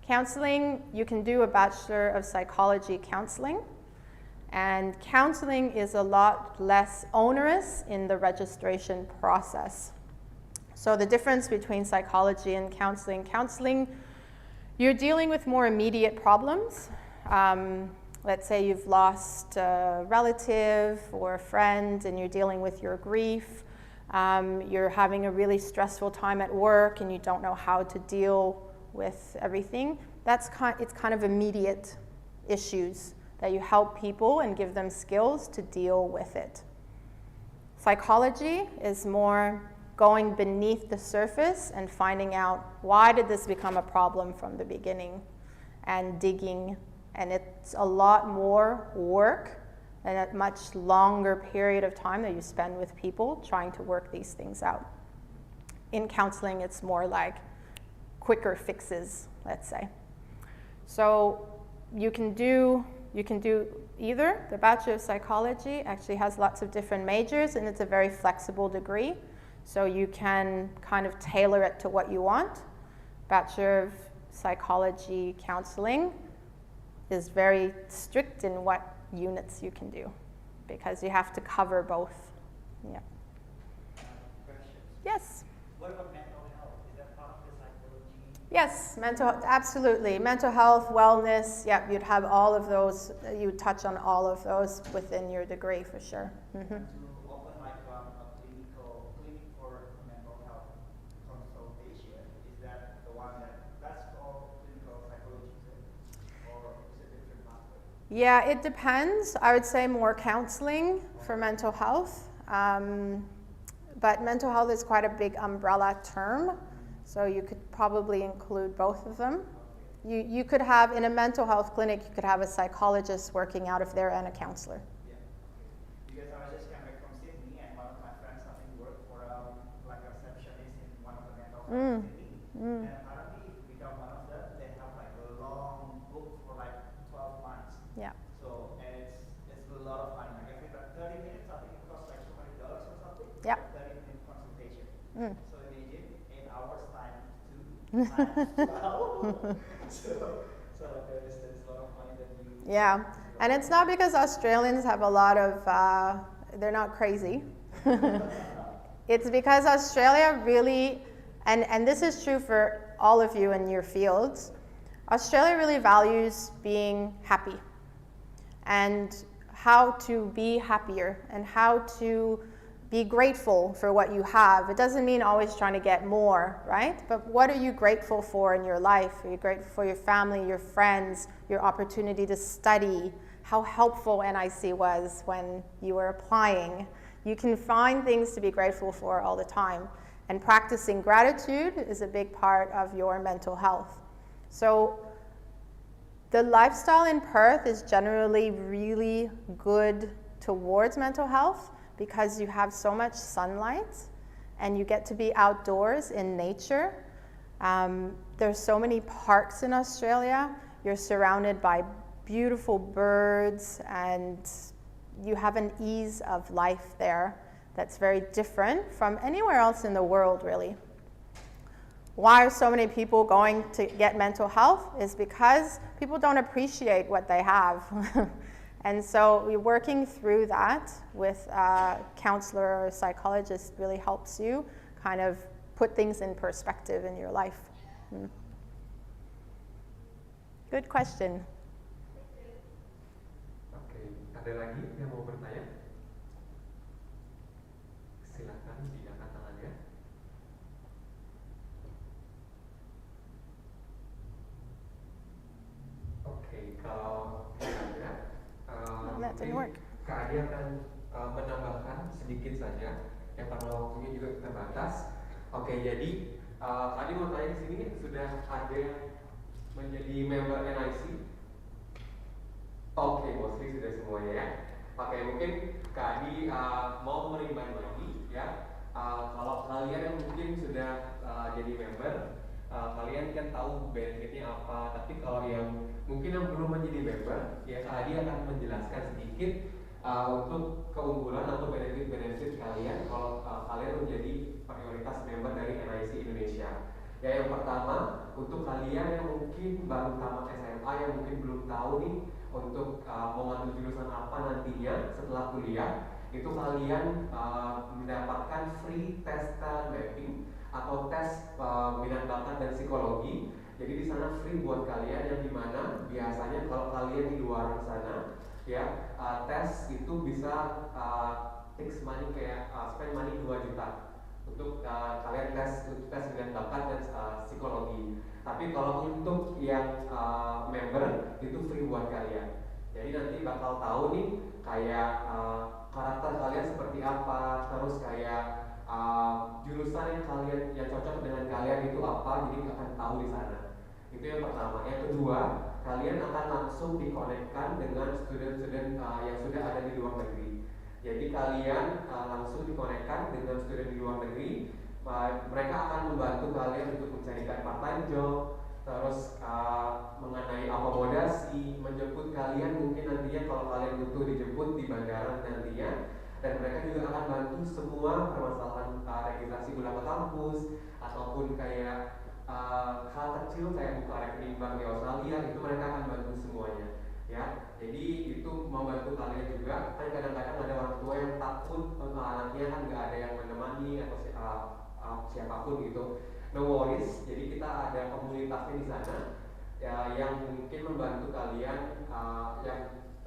A: Counseling, you can do a Bachelor of Psychology counseling, and counseling is a lot less onerous in the registration process. So the difference between psychology and counseling, you're dealing with more immediate problems. Let's say you've lost a relative or a friend and you're dealing with your grief. You're having a really stressful time at work and you don't know how to deal with everything. It's kind of immediate issues that you help people and give them skills to deal with it. Psychology is more going beneath the surface and finding out why did this become a problem from the beginning and digging, and it's a lot more work and a much longer period of time that you spend with people trying to work these things out. In counseling, it's more like quicker fixes, let's say. So you can do either. The Bachelor of Psychology actually has lots of different majors and it's a very flexible degree. So you can kind of tailor it to what you want. Bachelor of Psychology counseling is very strict in what units you can do because you have to cover both. Yeah.
E: Questions?
A: Yes.
E: What about mental health? Is that part of the psychology?
A: Yes, mental health, absolutely. Mental health, wellness, yeah, you'd have all of those, you would touch on all of those within your degree for sure. Mm-hmm.
E: To open like a clinic for mental health consultation, is that the one that's called clinical psychology, or is it a different pathway?
A: Yeah, it depends. I would say more counseling for mental health. But mental health is quite a big umbrella term, so you could probably include both of them. You could have, in a mental health clinic, you could have a psychologist working out of there and a counselor.
E: Yeah. Because I was just coming back from Sydney, and one of my friends having worked for like a receptionist in one of the mental health clinics. And apparently, if you become one of them, they have like a long book for like 12 months.
A: Yeah.
E: So, and it's a lot of money. Like every 30 minutes, I think it costs like $200 or something.
A: Yeah.
E: 30-minute consultation. So imagine 8 hours times 2 times 12. so there's a lot of money that you.
A: Yeah, and it's not because Australians have a lot of, they're not crazy. It's because Australia really, and this is true for all of you in your fields, Australia really values being happy and how to be happier and how to be grateful for what you have. It doesn't mean always trying to get more, right? But what are you grateful for in your life? Are you grateful for your family, your friends, your opportunity to study, how helpful NIC was when you were applying? You can find things to be grateful for all the time. And practicing gratitude is a big part of your mental health. So the lifestyle in Perth is generally really good towards mental health because you have so much sunlight and you get to be outdoors in nature. There's so many parks in Australia. You're surrounded by beautiful birds and you have an ease of life there that's very different from anywhere else in the world, really. Why are so many people going to get mental health? Is because people don't appreciate what they have. And so we're working through that with a counselor or a psychologist really helps you kind of put things in perspective in your life. Good question.
F: Oke, ada lagi yang mau bertanya? Silakan diangkat tangannya. Oke, kalau tidak ada,
A: That didn't work.
F: Kak Adi akan menambahkan sedikit saja, ya karena waktunya juga terbatas. Oke, jadi Kak Adi mau tanya di sini sudah ada yang menjadi member NIC? Oke, mostly sudah semuanya ya. Oke, mungkin Kak Adi mau merimbang lagi ya. Kalau kalian yang mungkin sudah jadi member, kalian kan tahu benefitnya apa. Tapi kalau yang mungkin yang belum menjadi member, ya Kak Adi akan menjelaskan sedikit untuk keunggulan atau benefit-benefit kalian kalau kalian menjadi prioritas member dari NIC Indonesia. Ya, yang pertama untuk kalian yang mungkin baru tamat SMA yang mungkin belum tahu nih untuk mau ngambil jurusan apa nantinya setelah kuliah, itu kalian mendapatkan free test talent mapping atau tes minat bakat dan psikologi. Jadi di sana free buat kalian yang dimana biasanya kalau kalian di luar sana ya tes itu bisa fix money kayak spend money 2 juta untuk kalian tes minat bakat dan psikologi. Tapi kalau untuk yang member itu free buat kalian. Jadi nanti bakal tahu nih kayak karakter kalian seperti apa, terus kayak jurusan yang cocok dengan kalian itu apa, jadi akan tahu di sana. Itu yang pertama. Yang kedua, kalian akan langsung dikonekkan dengan student-student yang sudah ada di luar negeri. Jadi kalian langsung dikonekkan dengan student di luar negeri. Mereka akan membantu kalian untuk mencarikan part-time job, terus mengenai akomodasi, menjemput kalian mungkin nantinya kalau kalian butuh dijemput di bandara nantinya. Dan mereka juga akan bantu semua permasalahan registrasi bulan ke kampus ataupun kayak hal kecil kayak buka rekening bank di Australia, itu mereka akan bantu semuanya ya. Jadi itu membantu kalian juga. Kan kadang-kadang ada orang tua yang takut anaknya kan nggak ada yang menemani atau siapapun gitu. No worries, jadi kita ada komunitasnya di sana ya, yang mungkin membantu kalian yang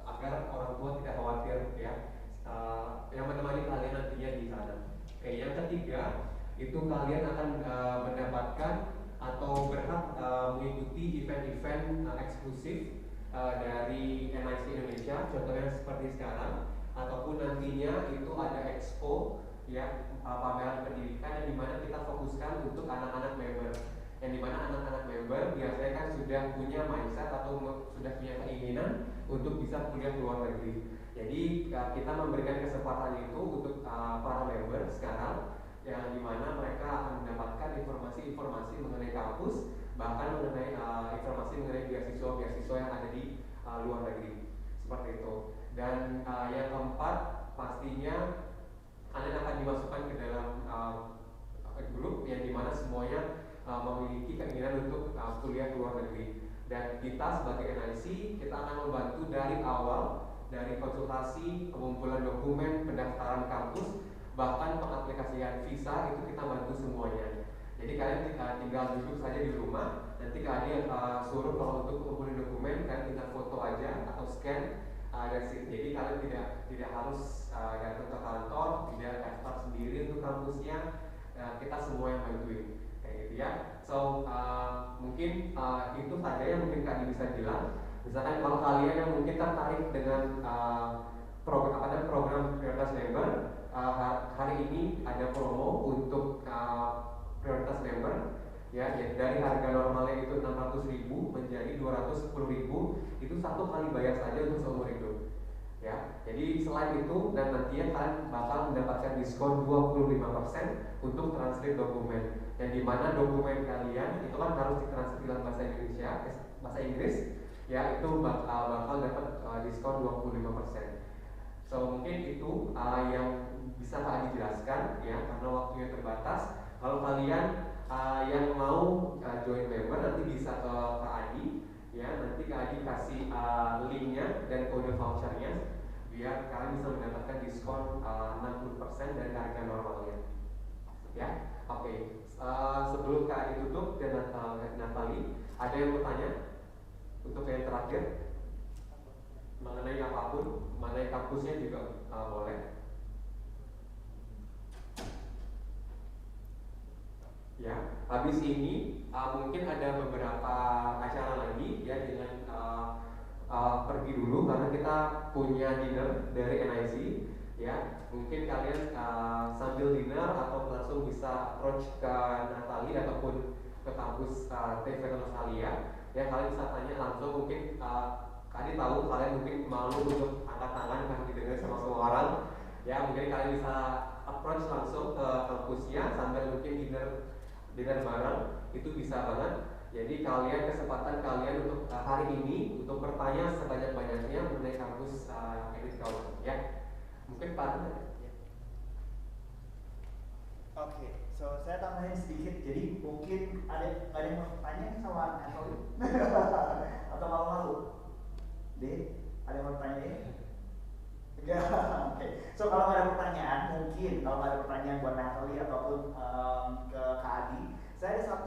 F: agar orang tua tidak khawatir ya. Yang menemani kalian nantinya di sana. Oke, yang ketiga itu kalian akan mendapatkan atau berhak mengikuti event-event eksklusif dari NIC Indonesia, contohnya seperti sekarang, ataupun nantinya itu ada expo ya, pameran pendidikan yang dimana kita fokuskan untuk anak-anak member. Yang dimana anak-anak member biasanya kan sudah punya mindset atau sudah punya keinginan untuk bisa kuliah ke luar negeri. Jadi kita memberikan kesempatan itu untuk para member sekarang, yang dimana mereka akan mendapatkan informasi-informasi mengenai kampus, bahkan mengenai informasi mengenai beasiswa-beasiswa yang ada di luar negeri, seperti itu. Dan yang keempat, pastinya kalian akan dimasukkan ke dalam grup yang dimana semuanya memiliki keinginan untuk kuliah ke luar negeri. Dan kita sebagai NIC, kita akan membantu dari awal, dari konsultasi, pengumpulan dokumen, pendaftaran kampus, bahkan pengaplikasian visa, itu kita bantu semuanya. Jadi kalian tinggal duduk saja di rumah, nanti kalian suruh kalau untuk mengumpulkan dokumen, kalian tinggal foto aja atau scan ada shift. Jadi kalian tidak harus datang ke kantor, tidak daftar sendiri untuk kampusnya. Kita semua yang bantuin kayak gitu ya. So mungkin itu saja yang mungkin Kak Adi bisa bilang. Misalkan kalau kalian yang mungkin tertarik dengan program prioritas member, hari ini ada promo untuk prioritas member. Ya, dari harga normalnya itu 600.000 menjadi 210.000, itu satu kali bayar saja untuk seumur hidup. Ya, jadi selain itu dan nantinya kalian bakal mendapatkan diskon 25% untuk translate dokumen. Yang dimana dokumen kalian itu kan harus ditranslate dalam bahasa Indonesia, bahasa Inggris. Ya, itu bakal dapat diskon 25%. So mungkin itu yang bisa Kak Adi jelaskan ya, karena waktunya terbatas. Kalau kalian yang mau join member nanti bisa ke Kak Adi ya, nanti Kak Adi kasih linknya dan kode vouchernya biar kalian bisa mendapatkan diskon 60% dari harga normalnya ya. Oke. Sebelum Kak Adi tutup dan Natali, ada yang bertanya untuk yang terakhir mengenai apapun, mengenai kampusnya juga boleh. Ya, habis ini mungkin ada beberapa acara lagi ya, dengan pergi dulu karena kita punya dinner dari NIEC ya. Mungkin kalian sambil dinner atau langsung bisa approach ke Natali ataupun ke kampus TAFE Western Australia ya. Kalian bisa tanya langsung, mungkin Kadi tahu kalian mungkin malu untuk angkat tangan karena didengar sama semua orang ya. Mungkin kalian bisa approach langsung ke kampusnya sambil mungkin dinner bareng, itu bisa banget. Jadi kalian kesempatan kalian untuk hari ini untuk bertanya sebanyak-banyaknya mengenai kampus Edith Cowan ya. Mungkin Pak ya.
E: Oke, so saya tambahin sedikit. Jadi mungkin ada yang mau tanya sama Natali atau malu-malu? Deh, ada yang mau tanya deh? Enggak, oke. So kalau ada pertanyaan, mungkin kalau ada pertanyaan buat Natali ataupun ke Kak Adi, saya ada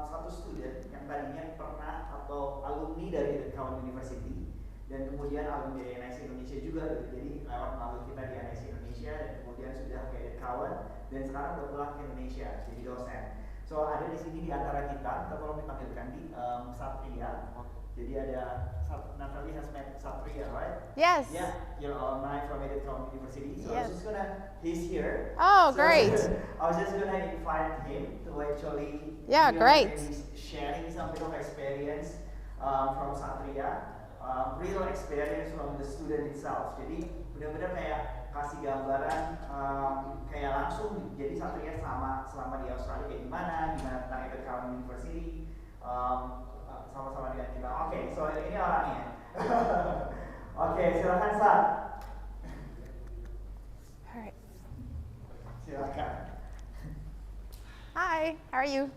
E: satu student yang tadinya pernah atau alumni dari Edith Cowan University dan kemudian alumni dari NIEC Indonesia juga gitu. Jadi lewat melalui kita di NIEC Indonesia dan kemudian sudah ke Edith Cowan dan sekarang udah pulang ke Indonesia jadi dosen. So ada di sini di antara kita tolong dipanggilkan di Satria. Jadi ada Natali has met Satria, right?
A: Yes.
E: Yeah, your alumni from Edith Cowan University. So
A: Yes.
E: he's here.
A: Oh,
E: So
A: great.
E: I was just gonna invite him to actually
A: Great.
E: and he's sharing some bit of experience from Satria, real experience from the student itself. Jadi benar-benar kayak kasih gambaran kayak langsung. Jadi Satria selama di Australia kayak gimana tentang Edith Cowan University. Sama-sama dengan kita. Oke, so ini orangnya. Oke, silakan Sat.
A: Alright.
E: Silakan.
A: Hi, how are you?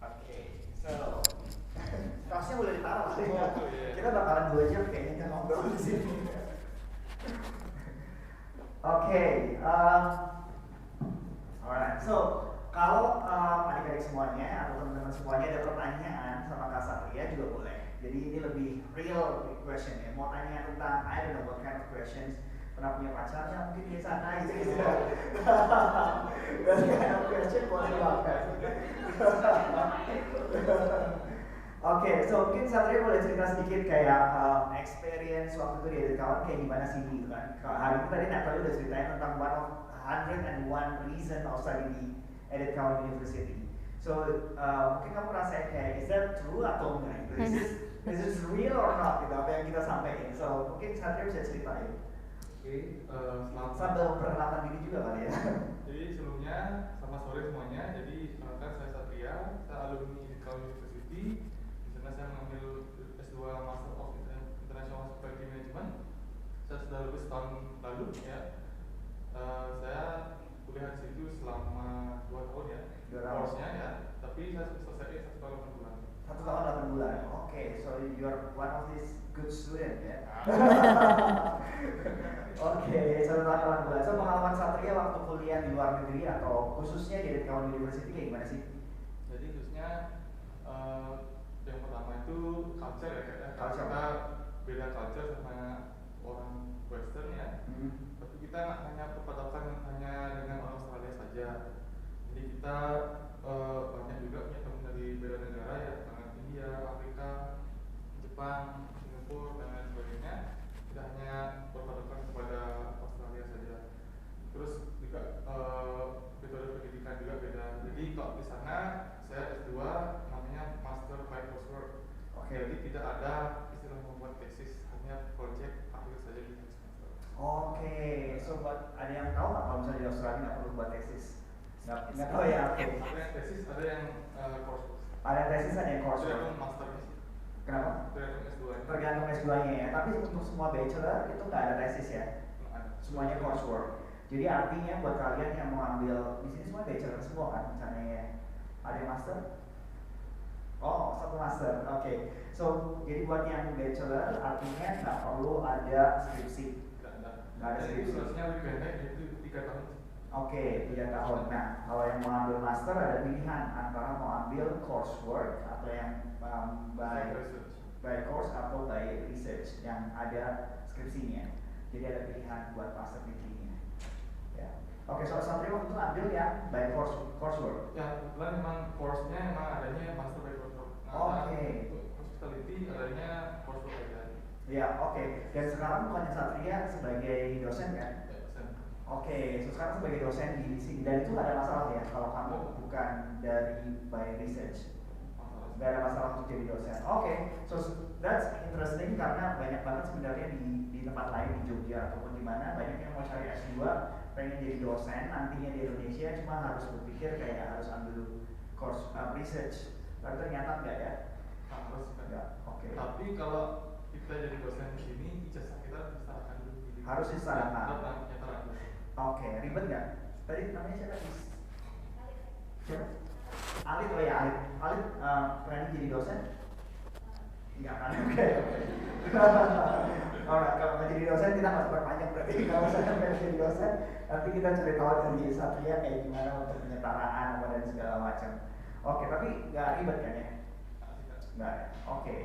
E: Oke, so tasnya boleh ditaruh. Kita bakalan 2 jam kayaknya ngobrol di sini. Oke, alright. So kalau adik-adik semuanya atau teman-teman semuanya ada pertanyaan sama Kak Satria juga boleh. Jadi ini lebih real question ya. Mau tanya tentang I don't know what kind of questions. Pernah punya pacarnya mungkin di sana gitu. That kind of question boleh banget. Oke, so mungkin Satria boleh cerita sedikit kayak experience waktu itu di Edith Cowan kayak gimana sih gitu kan. Hari ini tadi Natali udah ceritain tentang one of 101 reason of studying di Edith Cowan University. So mungkin kamu rasa kayak is that true atau enggak? Is this real or not? Gitu apa yang kita sampaikan. So mungkin Satria bisa ceritain.
G: Oke,
E: Sambil perkenalan diri juga kali ya.
G: Jadi sebelumnya selamat sore semuanya. Jadi perkenalkan saya Satria, saya alumni Edith Cowan University. Di sana saya mengambil S2 Master of International Hospitality Management. Saya sudah lulus tahun lalu ya. Saya kuliah di situ selama 2 tahun ya. Course-nya ya. Tapi saya selesai 1 tahun 8 bulan.
E: 1 tahun 8 bulan. Oke, so you're one of these good student ya. Oke, 1 tahun 8 bulan. So pengalaman Satria waktu kuliah di luar negeri atau khususnya di Edith Cowan University kayak gimana sih?
G: Jadi khususnya yang pertama itu culture ya.
E: Culture.
G: Kita beda culture sama orang Western ya. Tapi kita nggak hanya berpatokan hanya dengan orang Australia saja. Jadi kita banyak juga punya teman dari beda negara ya, dengan India, Afrika, Jepang, Singapura dan lain sebagainya. Tidak hanya berpatokan kepada Australia saja. Terus juga metode pendidikan juga beda. Jadi kalau di sana saya S2 namanya Master by Coursework. Jadi tidak ada istilah membuat tesis, hanya project akhir saja di semester.
H: So buat ada yang tahu nggak kalau misalnya di Australia nggak perlu buat tesis? Nggak tahu ya.
G: Ada yang tesis, ada yang coursework.
H: Ada tesis, ada yang coursework.
G: Tergantung masternya sih.
H: Kenapa?
G: Tergantung S2.
H: Tergantung S2-nya ya. Tapi untuk semua bachelor itu nggak ada tesis ya. Semuanya coursework. Jadi artinya buat kalian yang mau ambil di sini semua bachelor semua kan misalnya ya. Ada yang master? Oh, satu master. Oke. So, jadi buat yang bachelor artinya nggak perlu ada skripsi. Nggak ada skripsi.
G: Prosesnya lebih pendek, itu 3 tahun.
H: Oke, 3 tahun. Nah, kalau yang mau ambil master ada pilihan antara mau ambil coursework atau yang by course atau by research yang ada skripsinya. Jadi ada pilihan buat master degreenya. Ya. Oke, so Satria waktu itu ambil yang by coursework.
G: Ya, kebetulan memang course-nya memang adanya master by coursework.
H: Oke.
G: Untuk hospitality adanya coursework aja.
H: Ya, oke. Dan sekarang bukannya Satria sebagai dosen kan?
G: Ya, dosen.
H: Oke, so sekarang sebagai dosen di sini dan itu nggak ada masalah ya kalau kamu bukan dari by research. Nggak ada masalah untuk jadi dosen. Oke, so that's interesting karena banyak banget sebenarnya di tempat lain di Jogja ataupun di mana banyak yang mau cari S2 pengen jadi dosen nantinya di Indonesia cuma harus berpikir kayak harus ambil course research. Tapi ternyata enggak ya?
G: Harus kan?
H: Enggak. Oke.
G: Tapi kalau kita jadi dosen di sini, ijazah kita disahkan dulu.
H: Harus disahkan.
G: Nyatakan dulu.
H: Oke, ribet nggak? Tadi namanya siapa? Siapa? Alit, oh ya Alit. Alit berani jadi dosen? Enggak kan? Oke. Alright, kalau mau jadi dosen kita nggak perpanjang berarti kalau misalnya pengen jadi dosen nanti kita cari tahu dari Satria kayak gimana untuk penyetaraan apa dan segala macam. Oke, tapi nggak ribet kan ya? Nggak. Oke.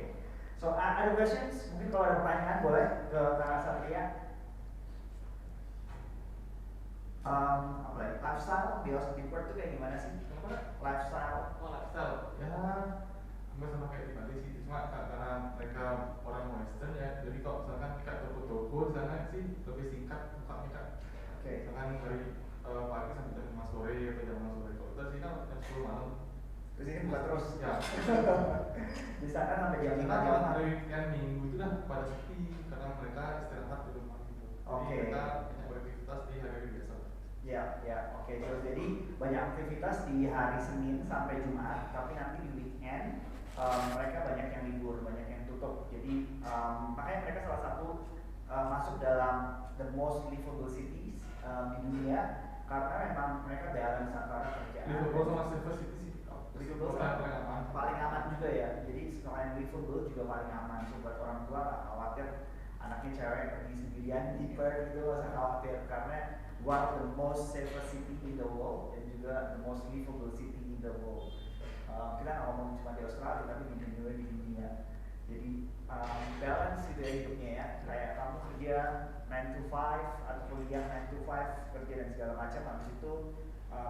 H: So ada questions? Mungkin kalau ada pertanyaan boleh ke Kak Satria. Apa lagi? Lifestyle di Perth itu kayak gimana sih? Lifestyle.
G: Oh, lifestyle. Ya, hampir sama kayak di Bali sih. Cuma karena mereka orang Western ya, jadi kalau misalkan kayak toko-toko di sana sih lebih singkat bukanya kan.
H: Oke.
G: Misalkan dari pagi sampai jam 5 sore atau jam 6 sore. Kalau dari sini kan jam 10 malam.
H: Di sini buka terus.
G: Ya.
H: Di sana sampai jam 5
G: Karena
H: jam
G: hari weekend minggu itu kan pada sepi karena mereka istirahat di rumah gitu.
H: Oke.
G: Jadi mereka banyak beraktivitas di hari biasa.
H: Ya, oke. So, jadi banyak aktivitas di hari Senin sampai Jumat, tapi nanti di weekend mereka banyak yang libur, banyak yang tutup. Jadi makanya mereka salah satu masuk dalam the most livable cities di dunia karena memang mereka balance antara kerjaan.
G: Livable sama safer city sih.
H: Livable paling aman juga ya. Jadi selain livable juga paling aman. So, buat orang tua nggak khawatir anaknya cewek pergi sendirian di Perth gitu, nggak usah khawatir karena one of the most safer city in the world dan juga the most livable city in the world. Kita nggak ngomong cuma di Australia tapi di dunia. Jadi balance gitu ya hidupnya ya. Kayak kamu kerja 9 to 5 atau kuliah 9 to 5 kerja dan segala macam. Habis itu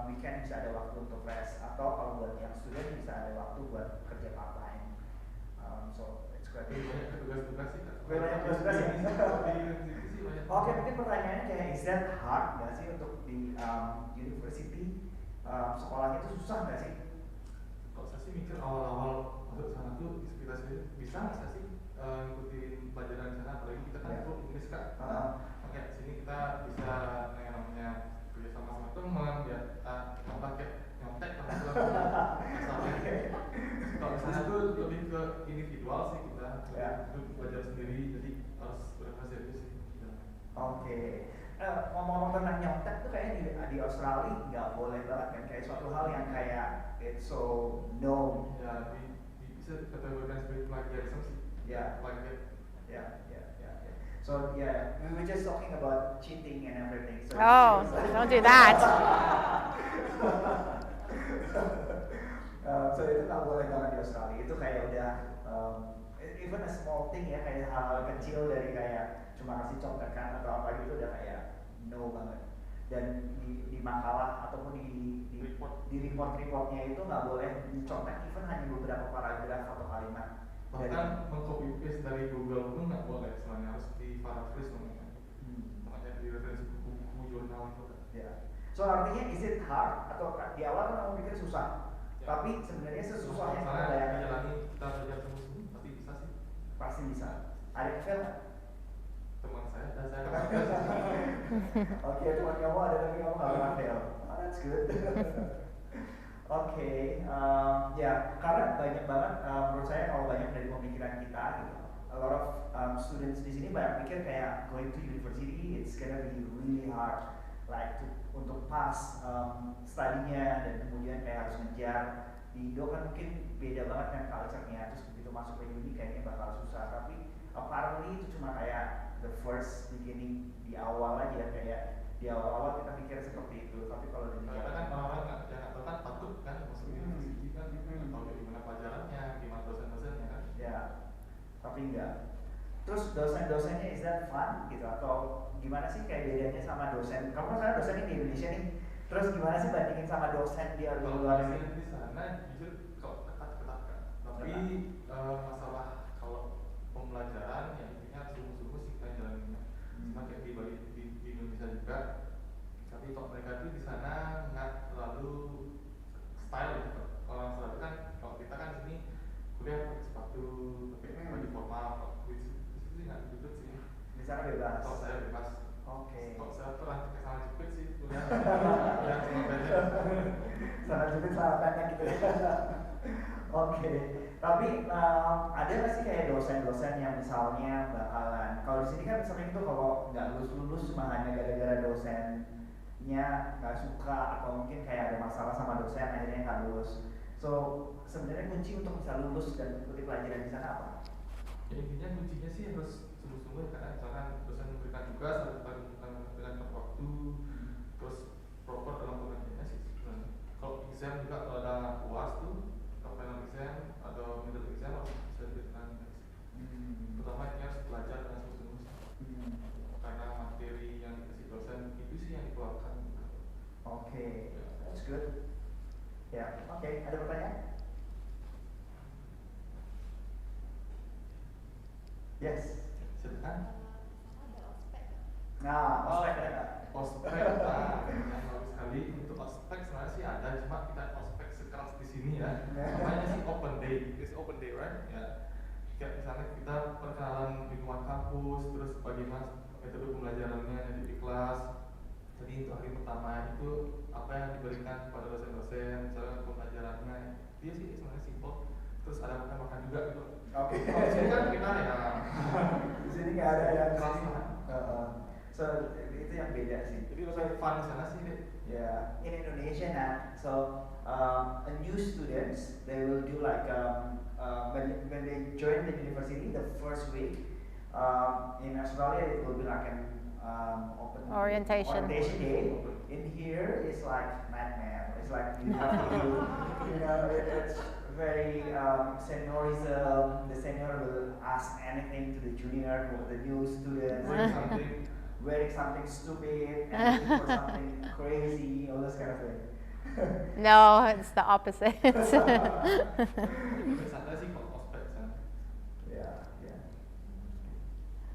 H: weekend bisa ada waktu untuk rest atau kalau buat yang student bisa ada waktu buat kerja part time. So it's great.
G: Banyak tugas-tugas sih.
H: Banyak tugas ya. Oke, mungkin pertanyaannya kayak is that hard nggak sih untuk di university sekolahnya itu susah nggak sih?
G: Kalau saya sih mikir awal-awal masuk sana tuh di sekitar saya bisa nggak sih ngikutin pelajaran di sana, apalagi kita kan full Inggris kak. Oke, sini kita bisa yang namanya kerja sama teman, ya pakai nyontek kalau di sana tuh lebih ke individual sih kita, belajar sendiri, jadi harus benar-benar serius sih.
H: Oke. Ngomong-ngomong tentang nyontek tuh kayaknya di Australia nggak boleh banget kan, kayak suatu hal yang kayak it's so known.
G: Ya, bisa kategorikan sebagai plagiarism sih.
H: Ya.
G: Plagiat.
H: Ya. So yeah, we were just talking about cheating and everything. So
A: don't do that.
H: So itu nggak boleh banget di Australia. Itu kayak udah even a small thing ya, kayak hal-hal kecil dari kayak cuma kasih contekan atau apa gitu udah kayak no banget. Dan di makalah ataupun di report-reportnya itu nggak boleh dicontek even hanya beberapa paragraf atau kalimat.
G: Bahkan mengcopy paste dari Google pun nggak boleh, semuanya harus di paraphrase namanya. Makanya di referensi buku jurnal itu kan.
H: Ya. So artinya is it hard atau di awal kan kamu pikir susah,
G: Ya.
H: tapi sebenarnya sesusah yang kita
G: Soalnya
H: bayangkan.
G: menjalani kita belajar sungguh-sungguh pasti bisa sih.
H: Pasti bisa. Ada yang fail nggak?
G: Teman saya dan saya
H: Oke, teman kamu ada tapi kamu nggak pernah fail. Oh, that's good. Oke, ya karena banyak banget menurut saya kalau banyak dari pemikiran kita gitu. A lot of students di sini banyak mikir kayak going to university it's gonna be really hard, like untuk pass studinya dan kemudian kayak harus ngejar. Di Indo kan mungkin beda banget kan culture-nya, terus begitu masuk ke uni kayaknya bakal susah, tapi apparently itu cuma kayak the first beginning di awal aja, kayak di awal-awal kita mikir seperti itu, tapi kalau di
G: Karena kan orang-orang yang tahu kan takut kan masuk university kan, tahu dari mana pelajarannya, gimana dosen-dosennya kan.
H: ya, tapi enggak. Terus dosen-dosennya is that fun gitu atau gimana sih kayak bedanya sama dosen? Kamu kan sekarang dosen di Indonesia nih, terus gimana sih bandingin sama dosen di luar negeri?
G: Di sana jujur kok ketat-ketat kan, tapi masalah kalau pembelajaran yang intinya sungguh-sungguh sih kan jalaninnya. Cuma kayak di Indonesia juga, tapi kalau mereka tuh di sana nggak terlalu style gitu. Orang style kan kalau kita kan di sini kuliah pakai sepatu, pakai baju formal, di situ sih nggak gitu sih.
H: Di sana bebas.
G: Kalau saya bebas.
H: Oke.
G: Kalau saya pernah pakai celana jepit sih kuliah. Ya cuma beda.
H: Sana jepit celana pendek gitu ya. Oke. Tapi ada nggak sih kayak dosen-dosen yang misalnya bakalan, kalau di sini kan sering tuh kalau nggak lulus cuma hanya gara-gara dosennya nggak suka atau mungkin kayak ada masalah sama dosen akhirnya nggak lulus. So sebenarnya kunci untuk bisa lulus dan mengikuti pelajaran di sana apa?
G: Ya intinya kuncinya sih harus sungguh-sungguh karena misalkan dosen memberikan tugas harus dengan tepat waktu, terus proper dalam pengertiannya sih sebenarnya. Kalau exam juga kalau ada UAS tuh, atau final exam atau middle exam harus bisa diberikan. Pertama ini harus belajar dengan sungguh-sungguh karena materi yang dikasih dosen itu sih yang dikeluarkan.
H: Oke, that's good. Ya, oke. Ada pertanyaan? Yes.
G: Silakan.
H: Nah, ospek ada.
G: Ospek, yang bagus sekali untuk ospek sebenarnya sih ada, cuma kita ospek sekeras di sini ya. Namanya sih open day, it's open day right? Ya. Kayak misalnya kita perkenalan lingkungan kampus, terus bagaimana metode pembelajarannya di kelas. Jadi untuk hari pertama itu apa yang diberikan kepada dosen-dosen, misalnya pembelajarannya, dia sih sebenarnya simple. Terus ada makan-makan juga gitu.
H: Oke.
G: Kalau di sini kan kita ya.
H: Di sini nggak ada yang
G: keras lah.
H: So itu yang beda sih.
G: Jadi lebih fun di sana sih deh.
H: Yeah, in Indonesia now, so a new students they will do like when they join the university the first week. In Australia it will be like an open
A: Orientation
H: day. In here it's like nightmare. It's like you have to do, it's very seniorism. The senior will ask anything to the junior or the new students. Wearing something stupid, and looking for something crazy, all this kind of thing.
A: No, it's the opposite.
G: Sana sih kok ospek sana.
H: Yeah, yeah.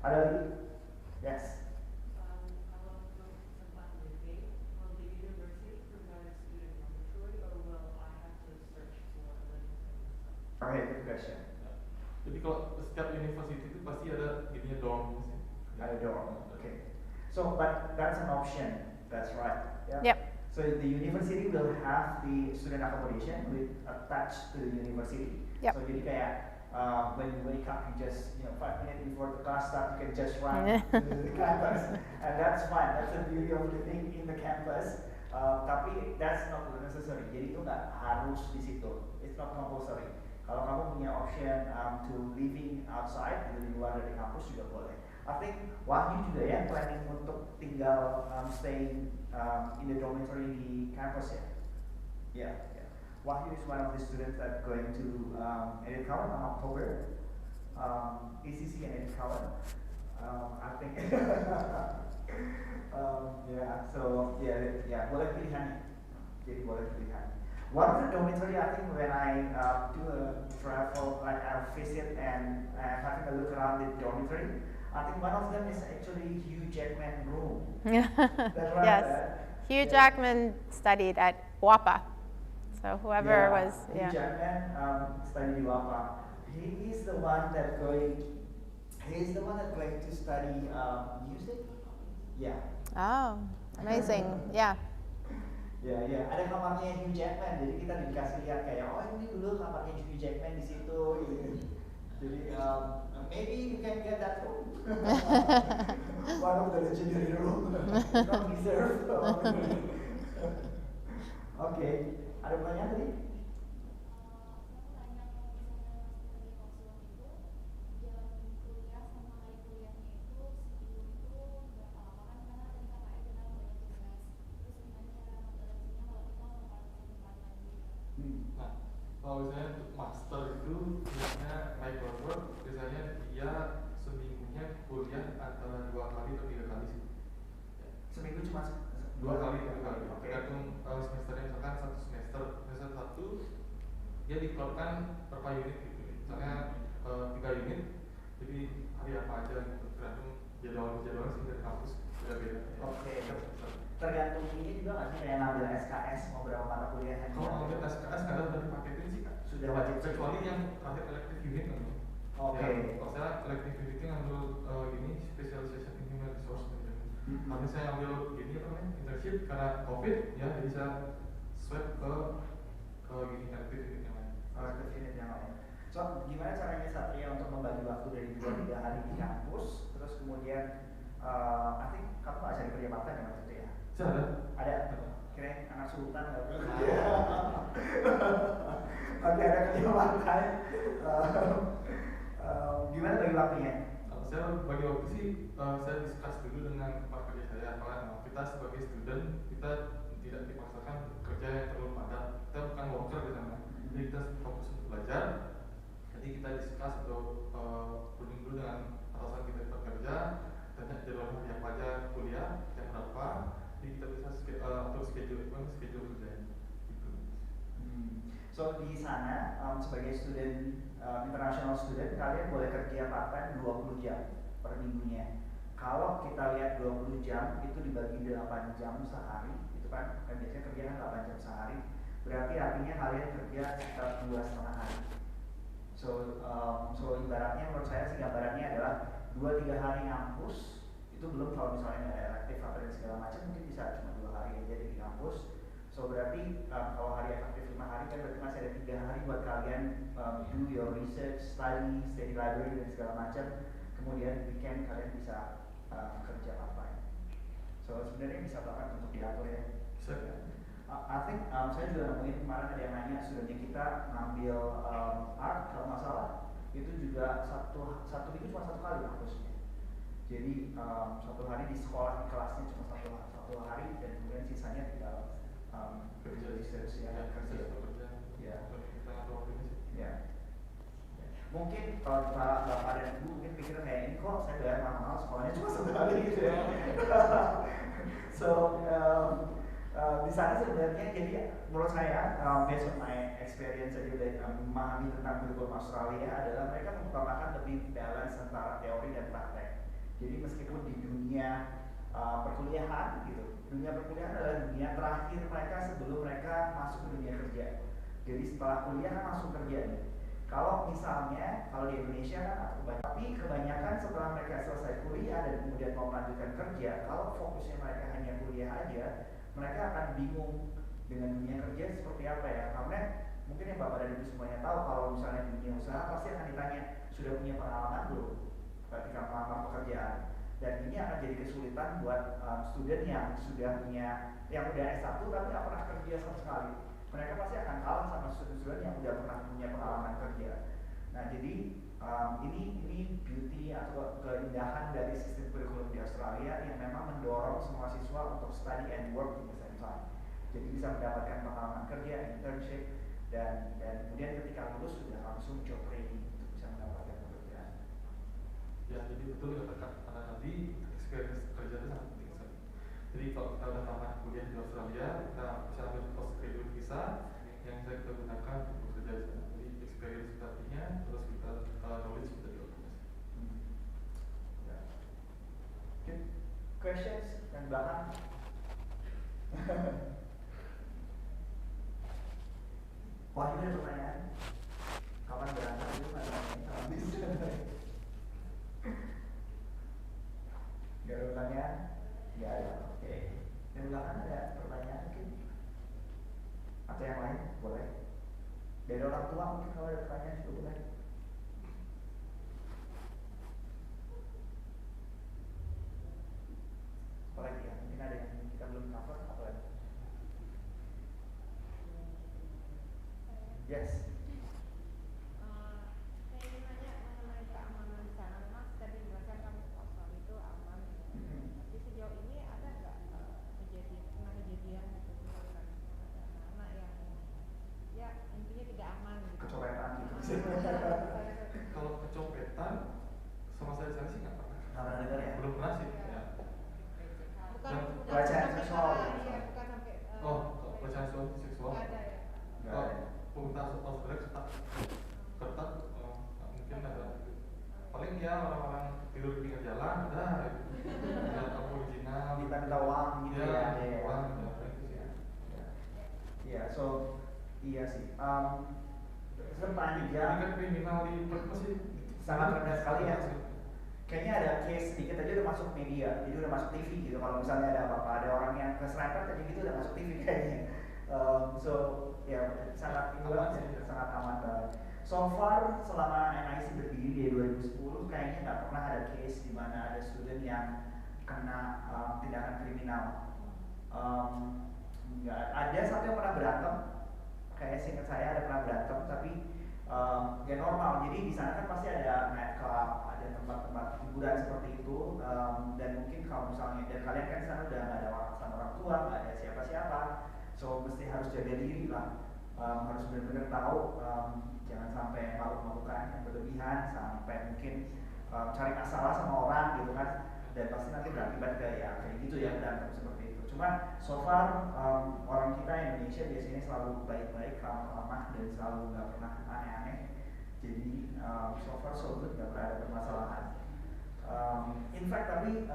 H: Ada lagi? Yes.
B: Kalau untuk tempat living, will the university provide a student dormitory or will I have to search for a living space?
H: Okay, good question.
G: Jadi kalau setiap university itu pasti ada gininya dorm sih.
H: Ada dorm. Okay. So, but that's an option. That's right. Yeah.
A: Yep.
H: So the university will have the student accommodation with attached to the university.
A: Yep.
H: So jadi kayak when you wake up, you just 5 minutes before the class starts, you can just run to the campus, and that's fine. That's the beauty of living in the campus. Tapi that's not necessary. Jadi itu nggak harus di situ. It's not compulsory. Kalau kamu punya option to living outside, di luar dari kampus juga boleh. I think Wahyu juga ya planning untuk tinggal staying in the dormitory di campus ya. Yeah, yeah. Wahyu is one of the students that going to Edith Cowan in October. ECC and Edith Cowan. I think boleh pilihan. Jadi boleh pilihan. One of the dormitory, I think when I do a travel, like I visit and having a look around the dormitory, I think one of them is actually Hugh Jackman room. That's right.
A: Yes, Hugh Jackman studied at WAPA. So whoever was,
H: Hugh Jackman studied WAPA. He is the one that going to study music. Yeah.
A: Oh, amazing. Yeah.
H: Ya, ada kamarnya Hugh Jackman, jadi kita dikasih lihat kayak, oh ini dulu kamarnya Hugh Jackman di situ, gitu. Jadi maybe you can get that room, one of the legendary room, not reserved. Oke, ada pertanyaan tadi?
G: Nah, kalau misalnya untuk master itu biasanya naik level, biasanya dia seminggunya kuliah antara 2 kali atau 3 kali sih.
H: Seminggu cuma
G: 2 kali, 3 kali.
H: Oke.
G: Tergantung semesternya, misalkan semester 1 dia dikeluarkan berapa unit gitu. Misalnya 3 unit, jadi hari apa aja gitu. Tergantung jadwal sih dari kampus beda-beda.
H: Oke. Tergantung ini juga nggak sih kayak ngambil SKS mau berapa mata kuliah?
G: Kalau ngambil SKS kadang udah dipaketin sih Kak.
H: Sudah wajib.
G: Kecuali yang terakhir elective unit kan.
H: Oke.
G: Ya, kalau saya elective unitnya ngambil ini specialization in human resource management. Nanti saya ambil ini apa namanya internship karena COVID ya, jadi saya swap ke gini elective unit yang lain.
H: Elective unit yang lain. So gimana caranya Satria untuk membagi waktu dari 2-3 hari di kampus, terus kemudian I think kamu nggak cari kerja part-time ya waktu itu ya? Ada. Kira anak sultan nggak perlu. Oke, ada kerja part-time. Gimana bagi waktunya?
G: Kalau saya bagi waktu sih, saya discuss dulu dengan tempat kerja saya. Kalau kita sebagai student, kita tidak dipaksakan kerja yang terlalu padat. Kita bukan worker di sana, jadi kita fokus untuk belajar. Jadi kita discuss atau running dulu dengan atasan kita tempat kerja, tanya jadwal hari apa aja kuliah, jam berapa. Jadi kita bisa atur schedule kerjanya. Gitu.
H: So di sana sebagai student international student kalian boleh kerja part-time 20 jam per minggunya. Kalau kita lihat 20 jam itu dibagi 8 jam sehari, itu kan biasanya kerja kan 8 jam sehari. Berarti artinya kalian kerja sekitar 2,5 hari. So ibaratnya menurut saya sih gambarannya adalah 2-3 hari ngampus, itu belum kalau misalnya ada efektif apa dan segala macam, mungkin bisa cuma 2 hari aja di kampus. So berarti kalau hari efektif 5 hari kan berarti masih ada 3 hari buat kalian do your research, study, stay di library dan segala macam. Kemudian weekend kalian bisa kerja part-time. So sebenarnya bisa banget untuk diatur ya. I think saya juga nemuin kemarin ada yang nanya studentnya kita ngambil art kalau nggak salah, itu juga satu minggu cuma 1 kali kampusnya. Jadi 1 hari di sekolah di kelasnya cuma satu hari dan kemudian sisanya tinggal kerja research ya kerja. Ya. Mungkin kalau bapak dan ibu mungkin pikir kayak ini kok saya bayar mahal sekolahnya cuma 1 hari gitu ya. So di sana sebenarnya jadi menurut saya based on my experience aja dari memahami tentang kurikulum Australia adalah mereka mengutamakan lebih balance antara teori dan praktek. Jadi meskipun di dunia perkuliahan gitu, dunia perkuliahan adalah dunia terakhir mereka sebelum mereka masuk ke dunia kerja. Jadi setelah kuliah kan langsung kerja nih. Kalau misalnya kalau di Indonesia kan tapi kebanyakan setelah mereka selesai kuliah dan kemudian mau melanjutkan kerja, kalau fokusnya mereka hanya kuliah aja, mereka akan bingung dengan dunia kerja seperti apa ya. Karena mungkin yang bapak dan ibu semuanya tahu kalau misalnya di dunia usaha pasti akan ditanya sudah punya pengalaman belum ketika melamar pekerjaan. Dan ini akan jadi kesulitan buat student yang sudah punya yang udah S1 tapi nggak pernah kerja sama sekali. Mereka pasti akan kalah sama student-student yang udah pernah punya pengalaman kerja. Nah jadi ini beauty atau keindahan dari sistem kurikulum di Australia yang memang mendorong semua siswa untuk study and work at the same time. Jadi bisa mendapatkan pengalaman kerja, internship, dan kemudian ketika lulus sudah langsung job training untuk bisa mendapatkan pekerjaan.
G: betul dikatakan karena tadi experience kerja itu sangat penting sekali. Jadi kalau kita udah tamat kuliah di Australia, kita bisa ambil postgraduate visa yang bisa kita gunakan untuk bekerja di sana. Jadi experience kita punya, terus kita knowledge kita juga punya.
H: Questions yang belakang? Wah, ini ada pertanyaan. Kapan berangkat dulu? Habis. Gak ada pertanyaan? Gak ada, oke. Yang belakang ada pertanyaan mungkin? Atau yang lain? Boleh. Dari orang tua mungkin kalau ada pertanyaan juga boleh. Apalagi ya? Mungkin ada yang kita belum cover, apa lagi? Yes.
I: Saya ingin nanya mengenai keamanan di sana. Mas tadi jelaskan kamu kosong itu aman. Tapi sejauh ini ada nggak kejadian gitu misalkan ada anak yang ya intinya tidak aman gitu.
H: Kecopetan gitu.
G: Kalau kecopetan sama saya di sana sih nggak pernah.
H: Nggak pernah dengar ya?
G: Belum pernah sih. Ya.
I: Bukan
H: pelecehan
I: sampai
H: seksual.
I: iya, bukan sampai
G: Pelecehan seksual.
I: nggak ada ya.
H: Nggak ada.
G: Pemerintah Australia ketat, mungkin ada. Paling ya orang-orang tidur di pinggir jalan ada, ada apa original.
H: Minta uang gitu ya.
G: Uang, itu sih.
H: Iya, so iya sih. Sempat
G: Ini
H: juga
G: kan kriminal di Perth sih.
H: sangat rendah sekali ya. Kayaknya ada case sedikit aja udah masuk media, jadi udah masuk TV gitu. Kalau misalnya ada apa-apa, ada orang yang keserempet aja gitu udah masuk TV kayaknya. So ya sangat
G: Aman sih.
H: sangat aman banget. So far selama NIEC berdiri di 2010 kayaknya nggak pernah ada case di mana ada student yang kena tindakan kriminal. Nggak ada satu yang pernah berantem. Kayak seingat saya ada pernah berantem, tapi ya normal. Jadi di sana kan pasti ada nightclub, ada tempat-tempat hiburan seperti itu, dan mungkin kalau misalnya dan kalian kan di sana udah nggak ada warisan orang tua, nggak ada siapa-siapa, so mesti harus jaga diri lah, harus benar-benar tahu, jangan sampai melakukan yang berlebihan, sampai mungkin cari masalah sama orang gitu kan, dan pasti nanti berakibat kayak gitu ya berantem seperti itu. Cuma so far orang kita Indonesia biasanya selalu baik-baik, ramah-ramah dan selalu nggak pernah aneh-aneh. Jadi so far so good, nggak pernah ada permasalahan. In fact tapi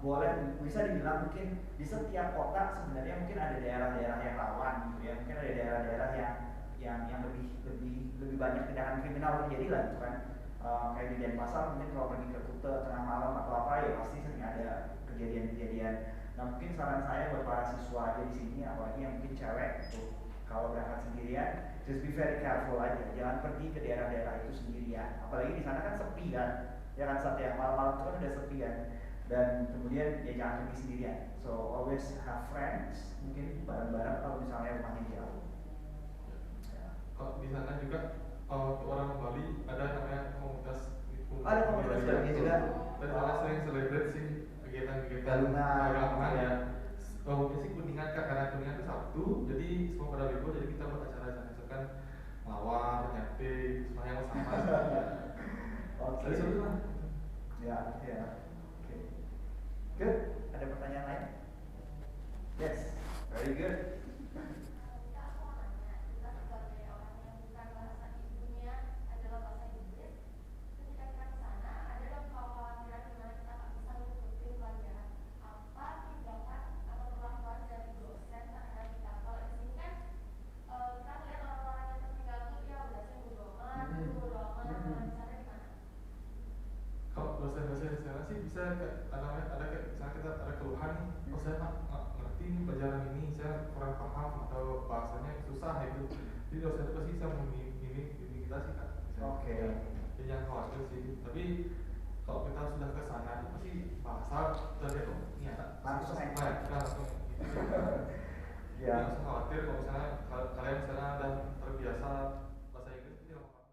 H: boleh bisa dibilang mungkin di setiap kota sebenarnya mungkin ada daerah-daerah yang rawan gitu ya. Mungkin ada daerah-daerah yang lebih banyak tindakan kriminal terjadi lah gitu kan. Kayak di Denpasar mungkin kalau pergi ke Kuta tengah malam atau apa ya pasti sering ada kejadian-kejadian. Nah mungkin saran saya buat para siswa aja di sini, apalagi yang mungkin cewek gitu, kalau berangkat sendirian, just be very careful aja, jangan pergi ke daerah-daerah itu sendirian. Apalagi di sana kan sepi kan, ya kan saat ya malam-malam itu kan udah sepi kan, dan kemudian ya jangan pergi sendirian. So always have friends, mungkin bareng-bareng kalau misalnya rumahnya jauh.
G: Kalau di sana juga orang Bali ada namanya komunitas.
H: Ada komunitas Bali juga.
G: Dan sana sering celebrate sih kegiatan-kegiatan
H: Galungan
G: ya. Mungkin sih Kuningan kan, karena Kuningan itu Sabtu, jadi semua pada libur, jadi kita buat acara sana misalkan mawar, nyamping, semua yang sama.
H: Oke.
G: Jadi seru lah.
H: Ya. Oke. Good. Ada pertanyaan lain? Yes. Very good.
G: Dosen-dosen di sana sih bisa ada misalnya kita ada keluhan nih, oh saya nggak ngerti nih pelajaran ini, saya kurang paham atau bahasanya susah itu, jadi dosen itu pasti bisa membimbing kita sih kan.
H: Oke.
G: Jadi jangan khawatir sih, tapi kalau kita sudah ke sana pasti bahasa dari oh ini ada
H: Langsung
G: langsung gitu.
H: Ya.
G: Jangan usah khawatir kalau misalnya kalian misalnya udah terbiasa bahasa Inggris, tidak apa-apa.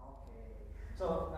H: Oke. So